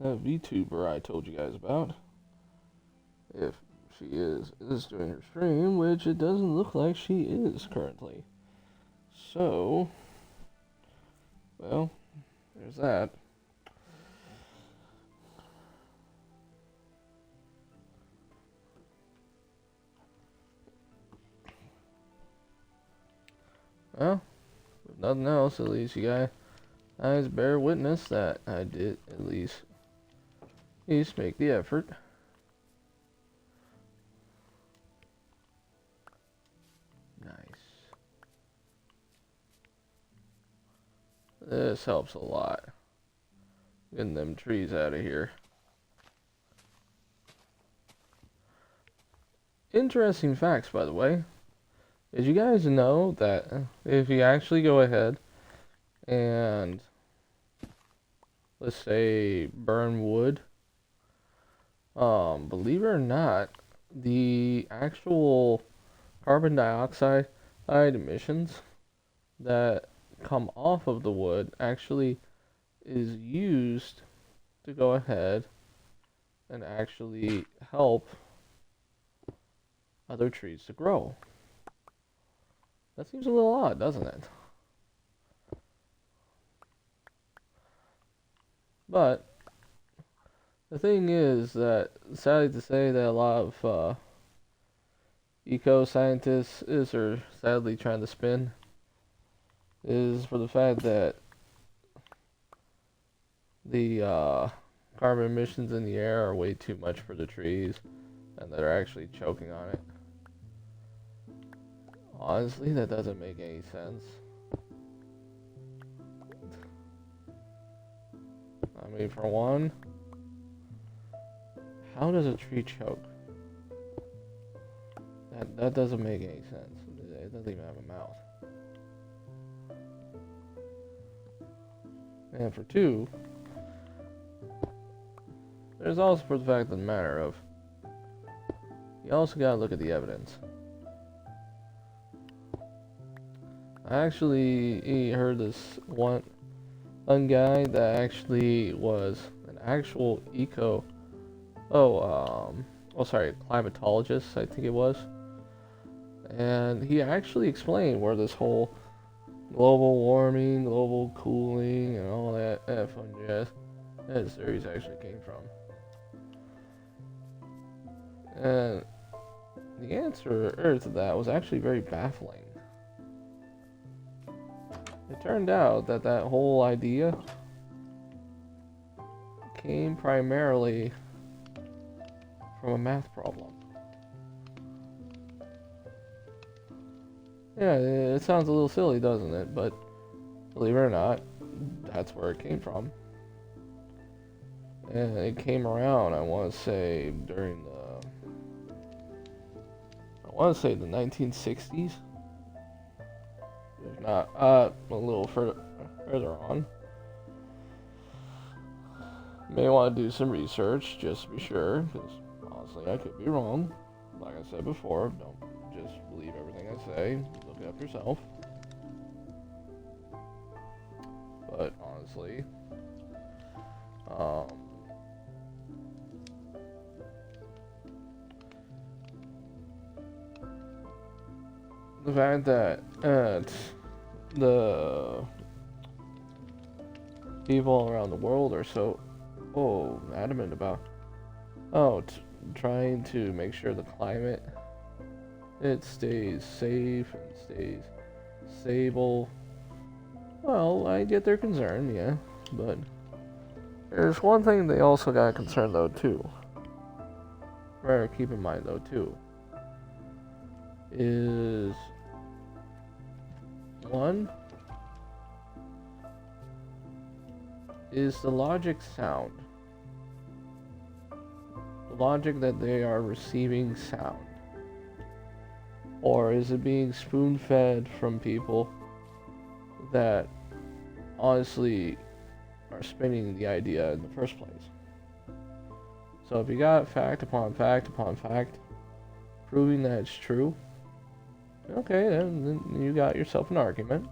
Speaker 1: that VTuber I told you guys about. If she is doing her stream, which it doesn't look like she is currently. So, well, there's that. Well, if nothing else, at least you guys bear witness that I did at least make the effort. Nice. This helps a lot. Getting them trees out of here. Interesting facts, by the way. Did you guys know that if you actually go ahead and, let's say, burn wood, believe it or not, the actual carbon dioxide emissions that come off of the wood actually is used to go ahead and actually help other trees to grow. That seems a little odd, doesn't it? But the thing is that, sadly to say, that a lot of eco-scientists are sadly trying to spin is for the fact that the carbon emissions in the air are way too much for the trees and that are actually choking on it. Honestly, that doesn't make any sense. I mean, for one, how does a tree choke? That doesn't make any sense. It doesn't even have a mouth. And for two, there's also for the fact of the matter of, you also gotta look at the evidence. I actually heard this one guy that actually was an actual climatologist, I think it was. And he actually explained where this whole global warming, global cooling, and all that fun jazz, that series actually came from. And the answer to that was actually very baffling. It turned out that that whole idea came primarily from a math problem. Yeah, it sounds a little silly, doesn't it? But believe it or not, that's where it came from. And it came around, I want to say, during the 1960s. If not, a little further on. May want to do some research just to be sure, because honestly, I could be wrong. Like I said before, don't just believe everything I say. Look it up yourself. But honestly, the fact that the people around the world are so adamant about trying to make sure the climate it stays safe and stays stable. Well, I get their concern, yeah, but there's one thing they also got concerned though too. Better keep in mind though too. Is one is the logic sound. The logic that they are receiving sound. Or is it being spoon-fed from people that honestly are spinning the idea in the first place? So if you got fact upon fact upon fact proving that it's true, okay, then you got yourself an argument.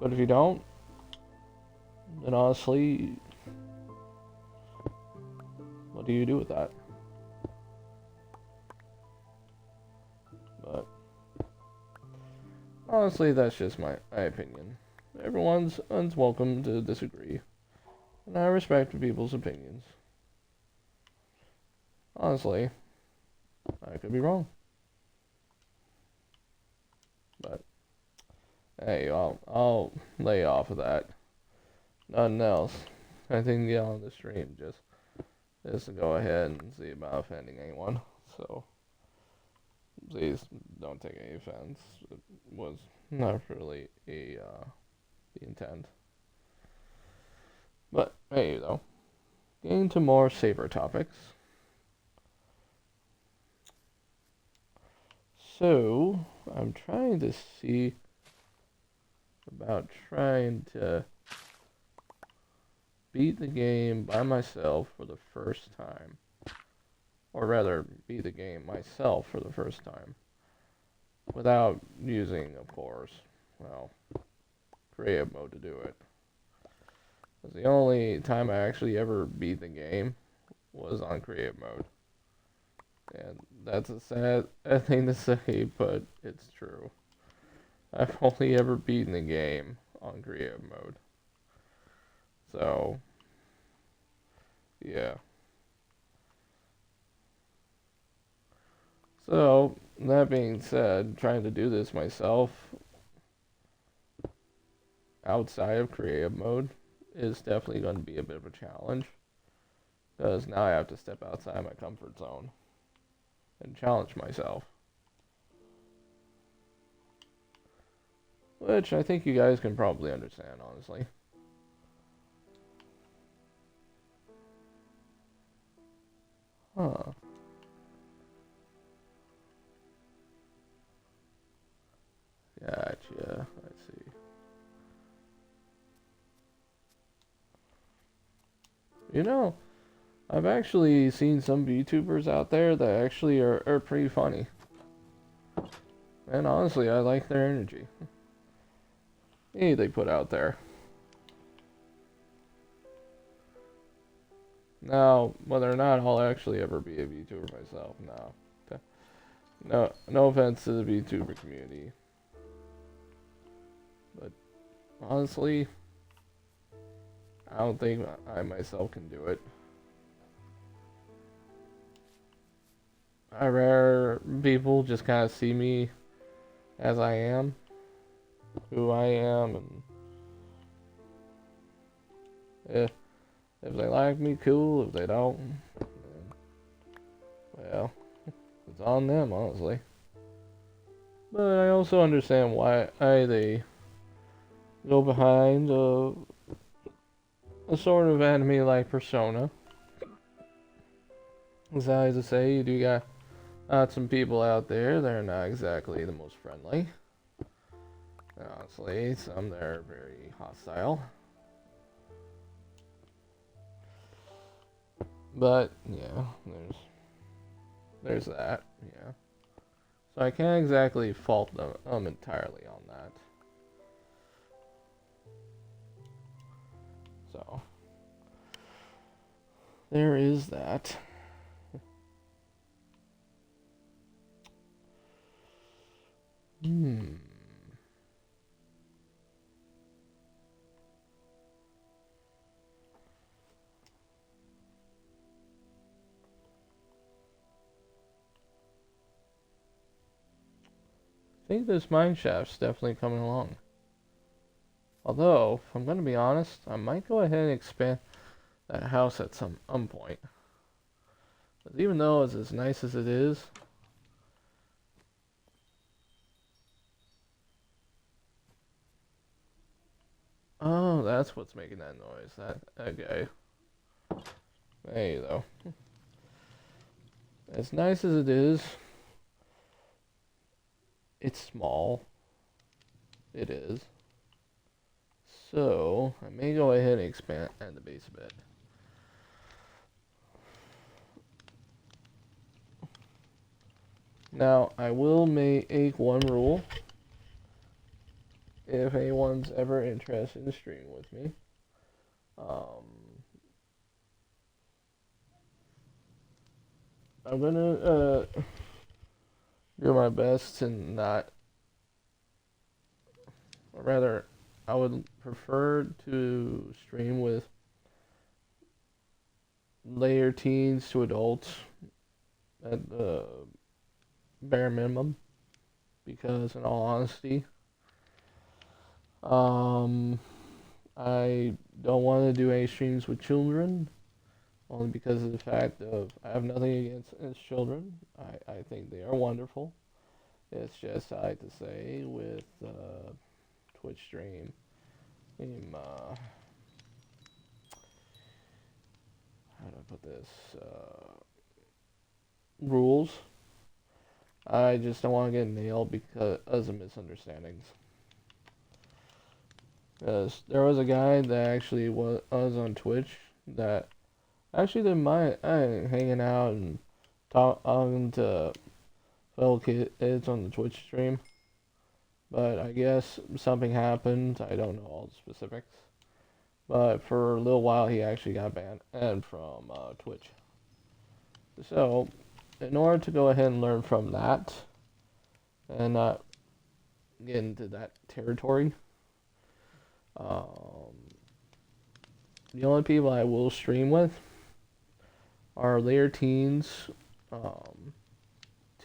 Speaker 1: But if you don't, then honestly, what do you do with that? But honestly, that's just my opinion. Everyone's welcome to disagree, and I respect people's opinions. Honestly, I could be wrong. But hey, I'll lay off of that. Nothing else. I think get on the stream just to go ahead and see about offending anyone. So please don't take any offense. It was not really the intent. But hey, though, getting to more safer topics. So I'm trying to see about trying to beat the game by myself for the first time. Or rather, beat the game myself for the first time. Without using, of course, well, creative mode to do it. Because the only time I actually ever beat the game was on creative mode. And that's a sad thing to say, but it's true. I've only ever beaten the game on creative mode. So, yeah. So, that being said, trying to do this myself outside of creative mode is definitely going to be a bit of a challenge. Because now I have to step outside my comfort zone and challenge myself. Which I think you guys can probably understand, honestly. Huh. Gotcha. I see. You know, I've actually seen some VTubers out there that actually are pretty funny. And honestly, I like their energy. They put out there. Now, whether or not I'll actually ever be a VTuber myself, no. No offense to the VTuber community, but honestly, I don't think I myself can do it. I rather people just kind of see me as I am, who I am, and if they like me, cool. If they don't, then, well, it's on them, honestly. But I also understand why they go behind a sort of anime like persona. As I to say, you do got some people out there that are not exactly the most friendly. Honestly, some that are very hostile. But yeah, there's that. Yeah. So I can't exactly fault them entirely on that. So there is that. I think this mineshaft's definitely coming along. Although, if I'm going to be honest, I might go ahead and expand that house at some point. But even though it's as nice as it is, oh, that's what's making that noise. Okay. Hey, though. As nice as it is, it's small. It is. So, I may go ahead and expand the base a bit. Now, I will make one rule. If anyone's ever interested in streaming with me, I'm gonna do my best to not, or rather, I would prefer to stream with later teens to adults at the bare minimum, because in all honesty, I don't want to do any streams with children, only because of the fact of I have nothing against children. I think they are wonderful. It's just I like to say with Twitch stream, how do I put this? Rules. I just don't want to get nailed because of misunderstandings. Because there was a guy that actually was on Twitch that actually didn't mind hanging out and talking to fellow kids on the Twitch stream. But I guess something happened. I don't know all the specifics. But for a little while, he actually got banned from Twitch. So, in order to go ahead and learn from that, and not get into that territory, the only people I will stream with are later teens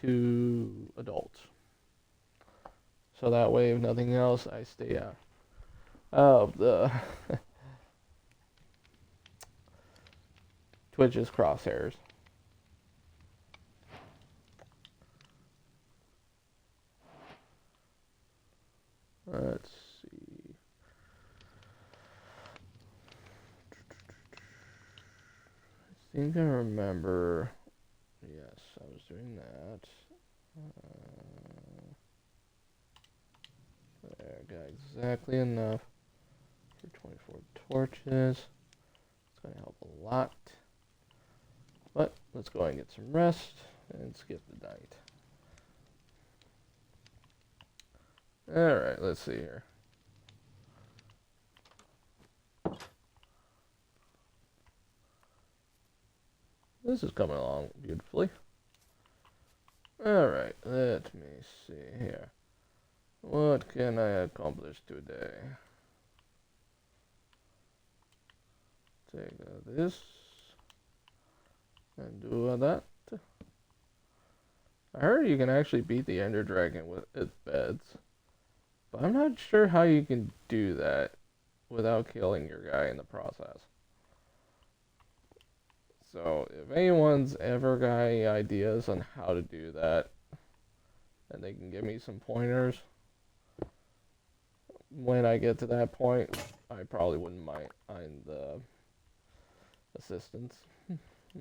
Speaker 1: to adults. So that way, if nothing else, I stay out of the Twitch's crosshairs. Let's see. I think I remember. Yes, I was doing that. There, got exactly enough for 24 torches. It's going to help a lot. But let's go ahead and get some rest and skip the night. Alright, let's see here. This is coming along beautifully. Alright. Alright, let me see here. What can I accomplish today? Take this and do that. I heard you can actually beat the Ender Dragon with its beds, but I'm not sure how you can do that without killing your guy in the process. So if anyone's ever got any ideas on how to do that, and they can give me some pointers, when I get to that point, I probably wouldn't mind the assistance.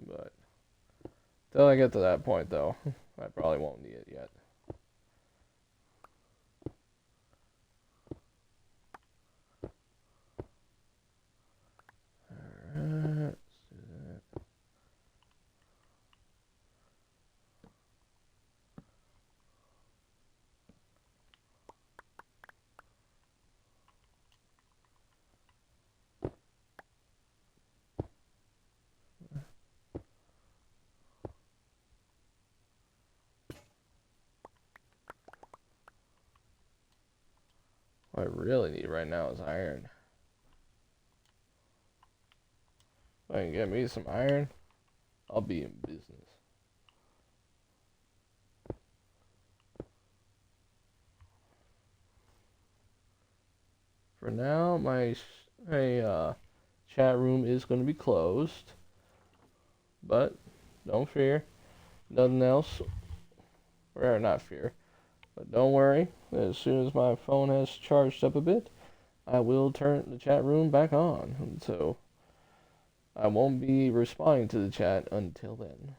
Speaker 1: But till I get to that point, though, I probably won't need it yet. Alright, let's do that. What I really need right now is iron. If I can get me some iron, I'll be in business. For now, my chat room is going to be closed, but don't fear, nothing else, or not fear, but don't worry, as soon as my phone has charged up a bit, I will turn the chat room back on, and so I won't be responding to the chat until then.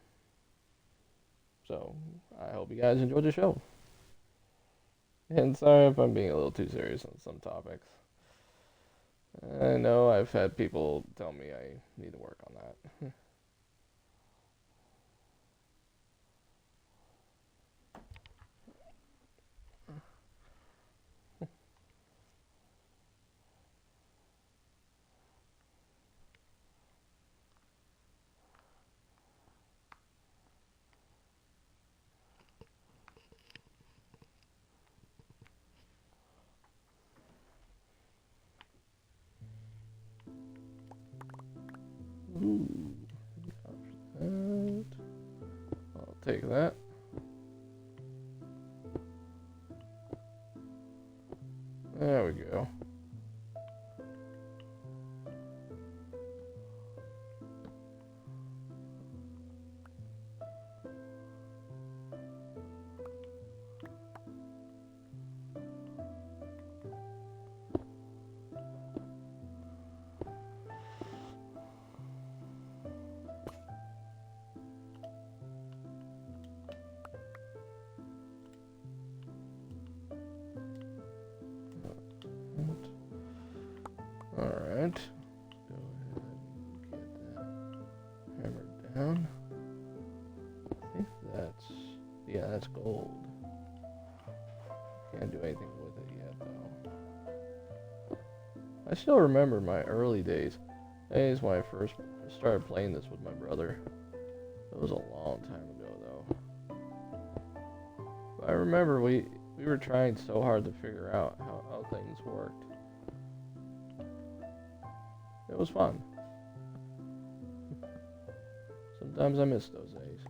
Speaker 1: So, I hope you guys enjoyed the show. And sorry if I'm being a little too serious on some topics. I know I've had people tell me I need to work on that. Ooh, that. I'll take that. There we go. Alright. Go ahead and get that hammered down. I think that's... yeah, that's gold. Can't do anything with it yet, though. I still remember my early days. Days when I first started playing this with my brother. It was a long time ago, though. But I remember we were trying so hard to figure out how things worked. It was fun. Sometimes I miss those days.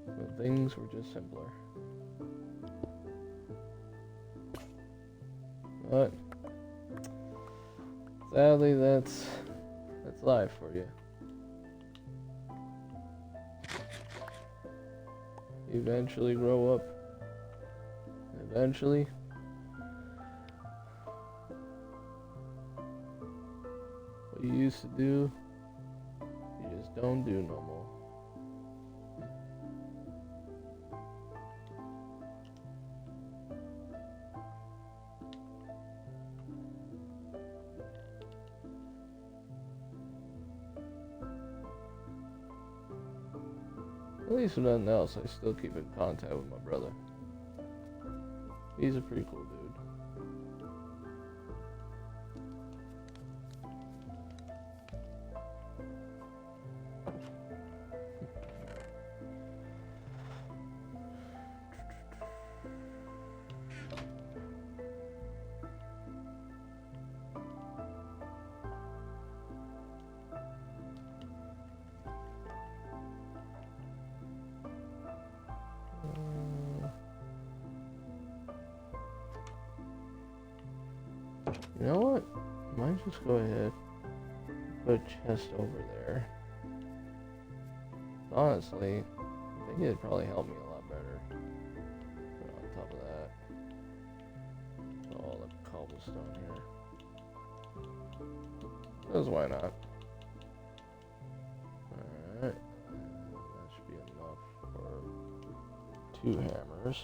Speaker 1: When things were just simpler. But sadly, that's life for you. Eventually grow up. Eventually, what you used to do, you just don't do no more. At least if nothing else, I still keep in contact with my brother. He's a pretty cool dude. You know what? I might just go ahead and put a chest over there. Honestly, I think it'd probably help me a lot better. Put on top of that. All the cobblestone here. Because why not? Alright. That should be enough for 2 hammers.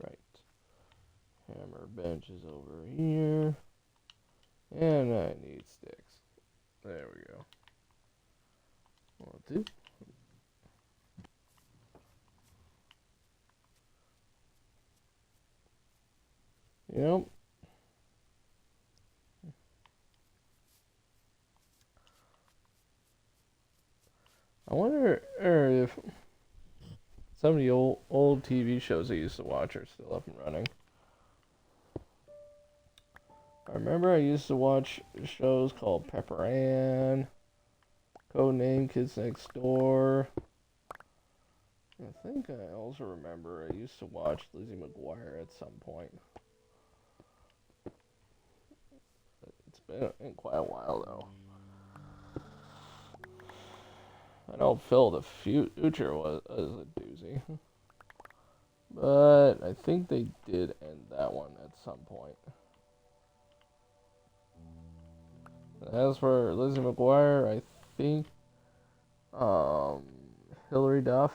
Speaker 1: Right. Hammer bench is over here. And I need sticks. There we go. 1, 2. Yep. I wonder if some of the old TV shows I used to watch are still up and running. I remember I used to watch shows called Pepper Ann, Codename Kids Next Door. I think I also remember I used to watch Lizzie McGuire at some point. It's been quite a while though. I know Phil the Future was a doozy. But I think they did end that one at some point. As for Lizzie McGuire, I think Hilary Duff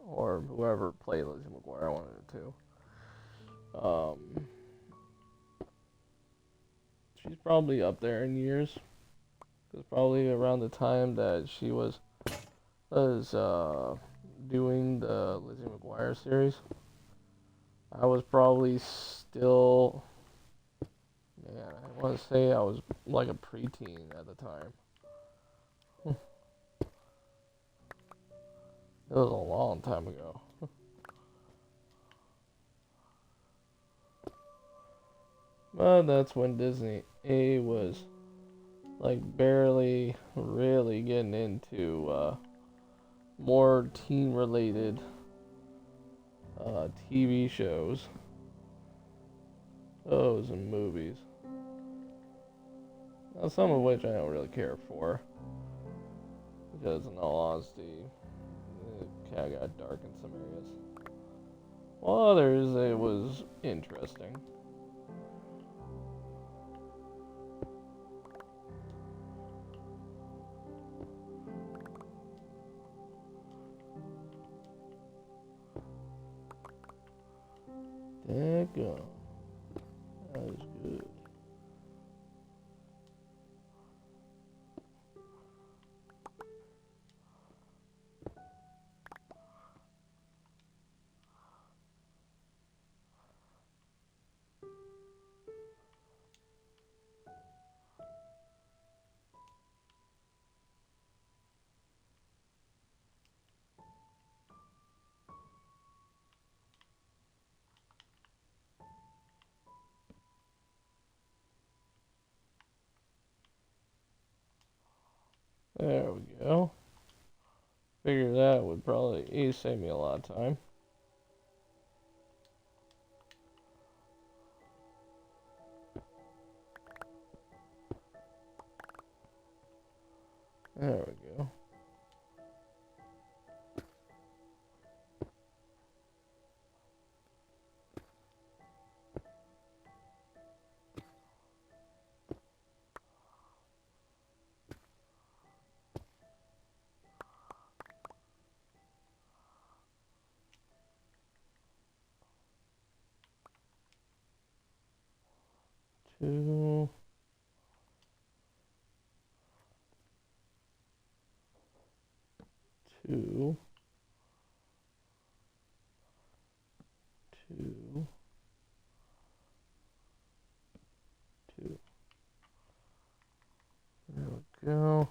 Speaker 1: or whoever played Lizzie McGuire, one of the two. She's probably up there in years. Because probably around the time that she was doing the Lizzie McGuire series, I was probably still, man, I want to say I was like a preteen at the time. It was a long time ago. But that's when Disney A was like barely really getting into more teen related TV shows. Those and movies. Now, some of which I don't really care for. Because in all honesty, it kind of got dark in some areas. While others, it was interesting. Daggone. That is good. There we go. Figure that would probably save me a lot of time. There we go. Two. 2, 2, 2. There we go.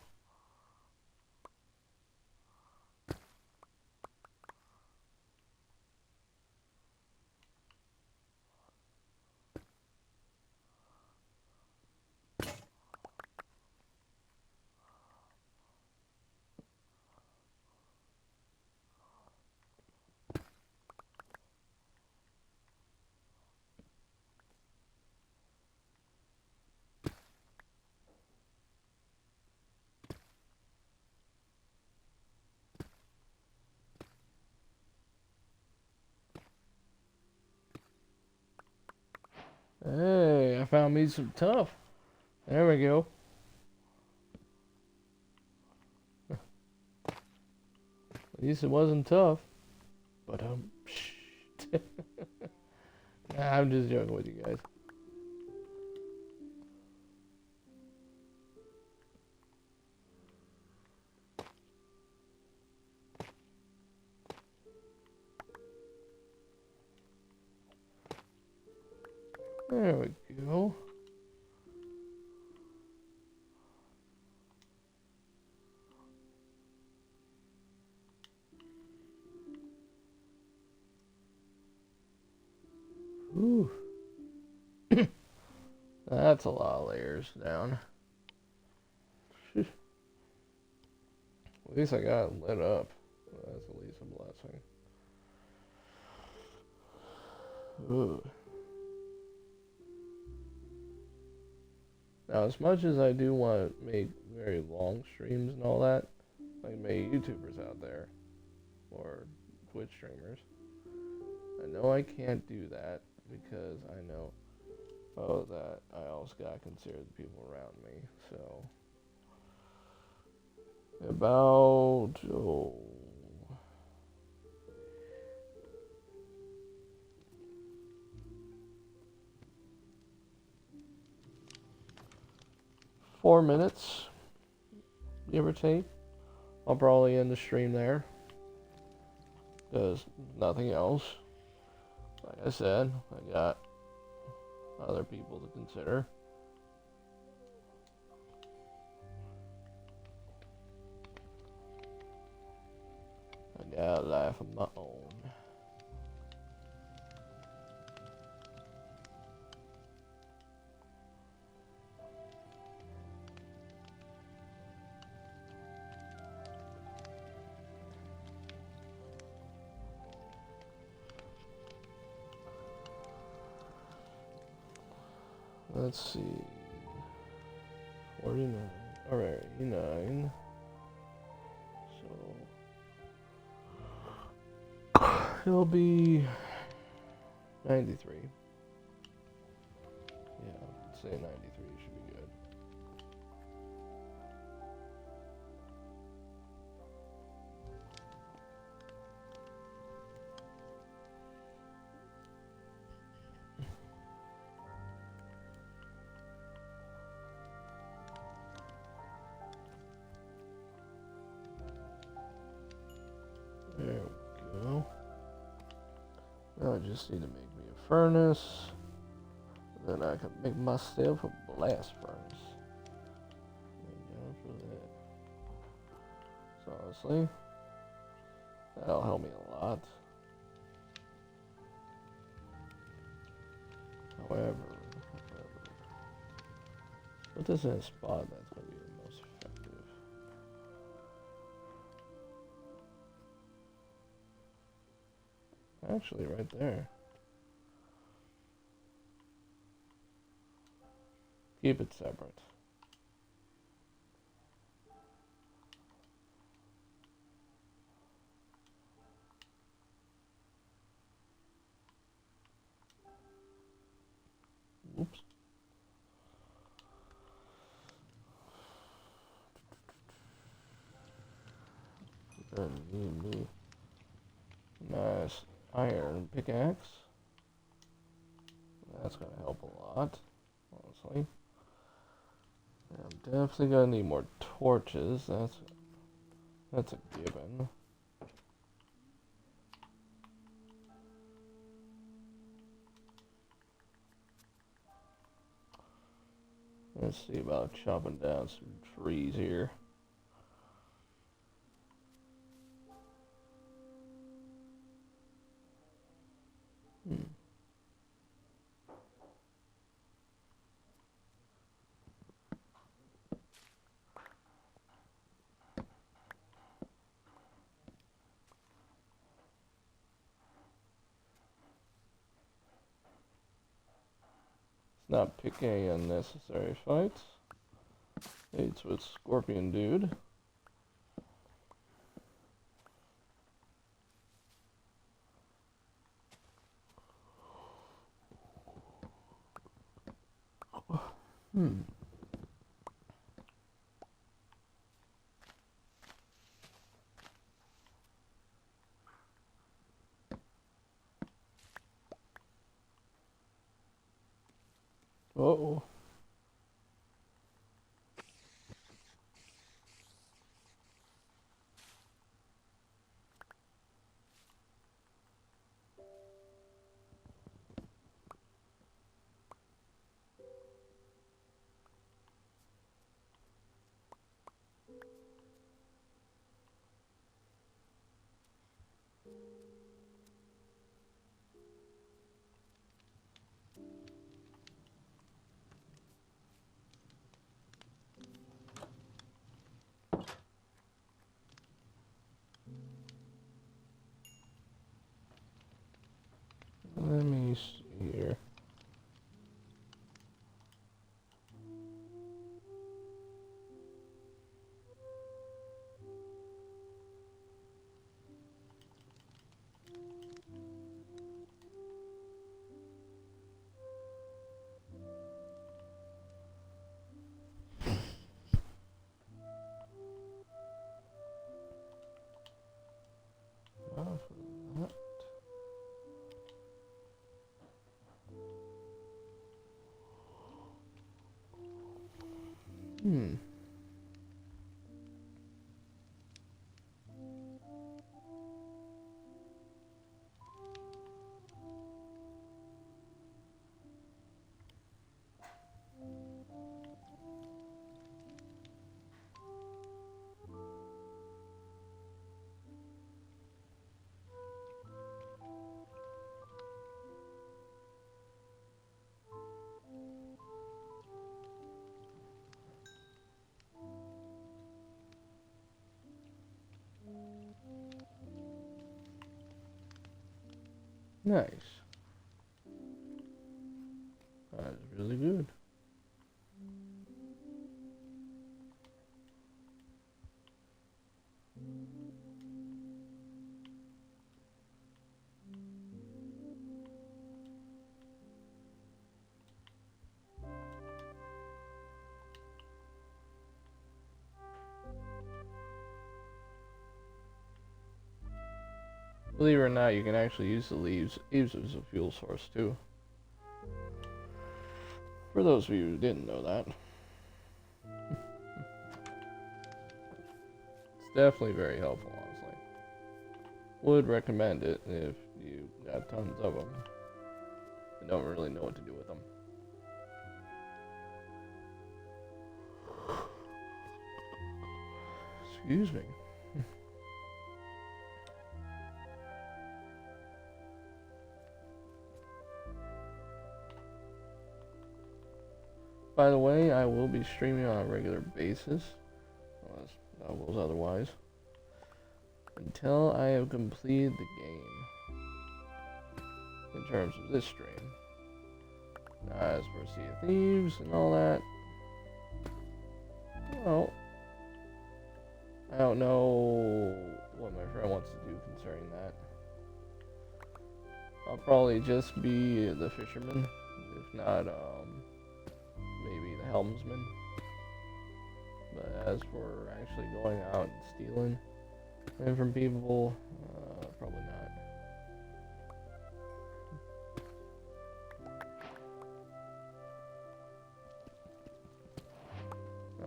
Speaker 1: Hey, I found me some tough. There we go. At least it wasn't tough. But nah, I'm just joking with you guys. There we go. Ooh. That's a lot of layers down. At least I got it lit up. That's at least a blessing. Ooh. Now, as much as I do want to make very long streams and all that, like many YouTubers out there, or Twitch streamers, I know I can't do that because I know, that I also gotta consider the people around me, so, about, 4 minutes, give or take. I'll probably end the stream there. Because nothing else. Like I said, I got other people to consider. I got a life of my own. Let's see. 49. Alright, 89. So it'll be 93. Yeah, I'd say 93 should be good. There we go. Now I just need to make me a furnace. Then I can make myself a blast furnace. So honestly, that'll help me a lot. However, put this in a spot that's going to be the most effective. Actually, right there. Keep it separate. Oops. Gonna need me nice iron pickaxe. That's gonna help a lot, honestly. I'm definitely gonna need more torches. That's a given. Let's see about chopping down some trees here. Not pick any unnecessary fights. It's with Scorpion Dude. Uh-oh. Let me see here. Nice. That's really good. Believe it or not, you can actually use the leaves as a fuel source too. For those of you who didn't know that. It's definitely very helpful, honestly. Would recommend it if you got tons of them and don't really know what to do with them. Excuse me. By the way, I will be streaming on a regular basis, unless doubles otherwise, until I have completed the game, in terms of this stream. As for Sea of Thieves and all that, well, I don't know what my friend wants to do concerning that. I'll probably just be the fisherman, if not, maybe the helmsman. But as for actually going out and stealing from people, probably not.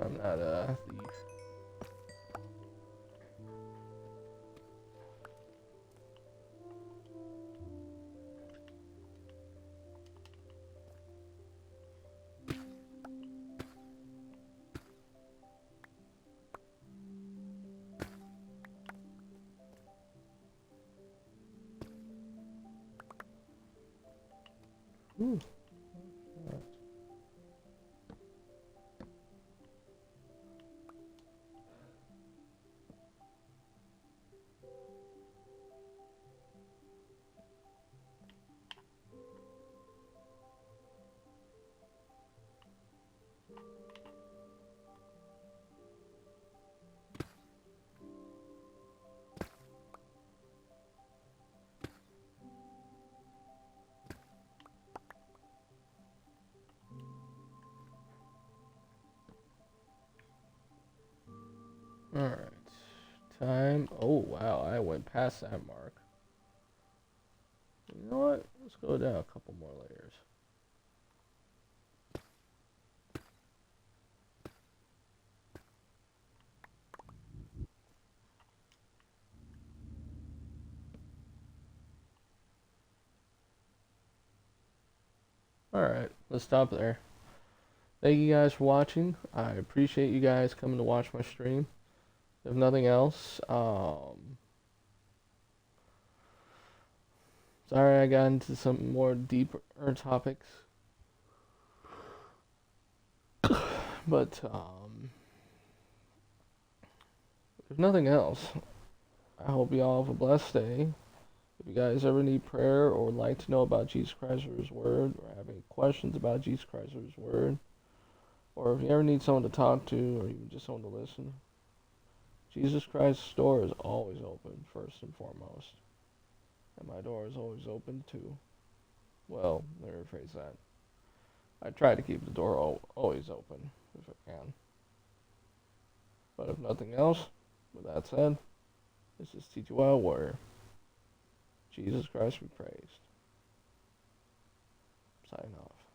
Speaker 1: I'm not a thief. Ooh. Alright. Time. Oh, wow. I went past that mark. You know what? Let's go down a couple more layers. Alright. Let's stop there. Thank you guys for watching. I appreciate you guys coming to watch my stream. If nothing else, sorry I got into some more deeper topics. But, if nothing else, I hope you all have a blessed day. If you guys ever need prayer or would like to know about Jesus Christ or His Word, or have any questions about Jesus Christ or His Word, or if you ever need someone to talk to, or even just someone to listen, Jesus Christ's door is always open, first and foremost. And my door is always open too. Well, let me rephrase that. I try to keep the door always open, if I can. But if nothing else, with that said, this is TtylWarrior. Jesus Christ be praised. Sign off.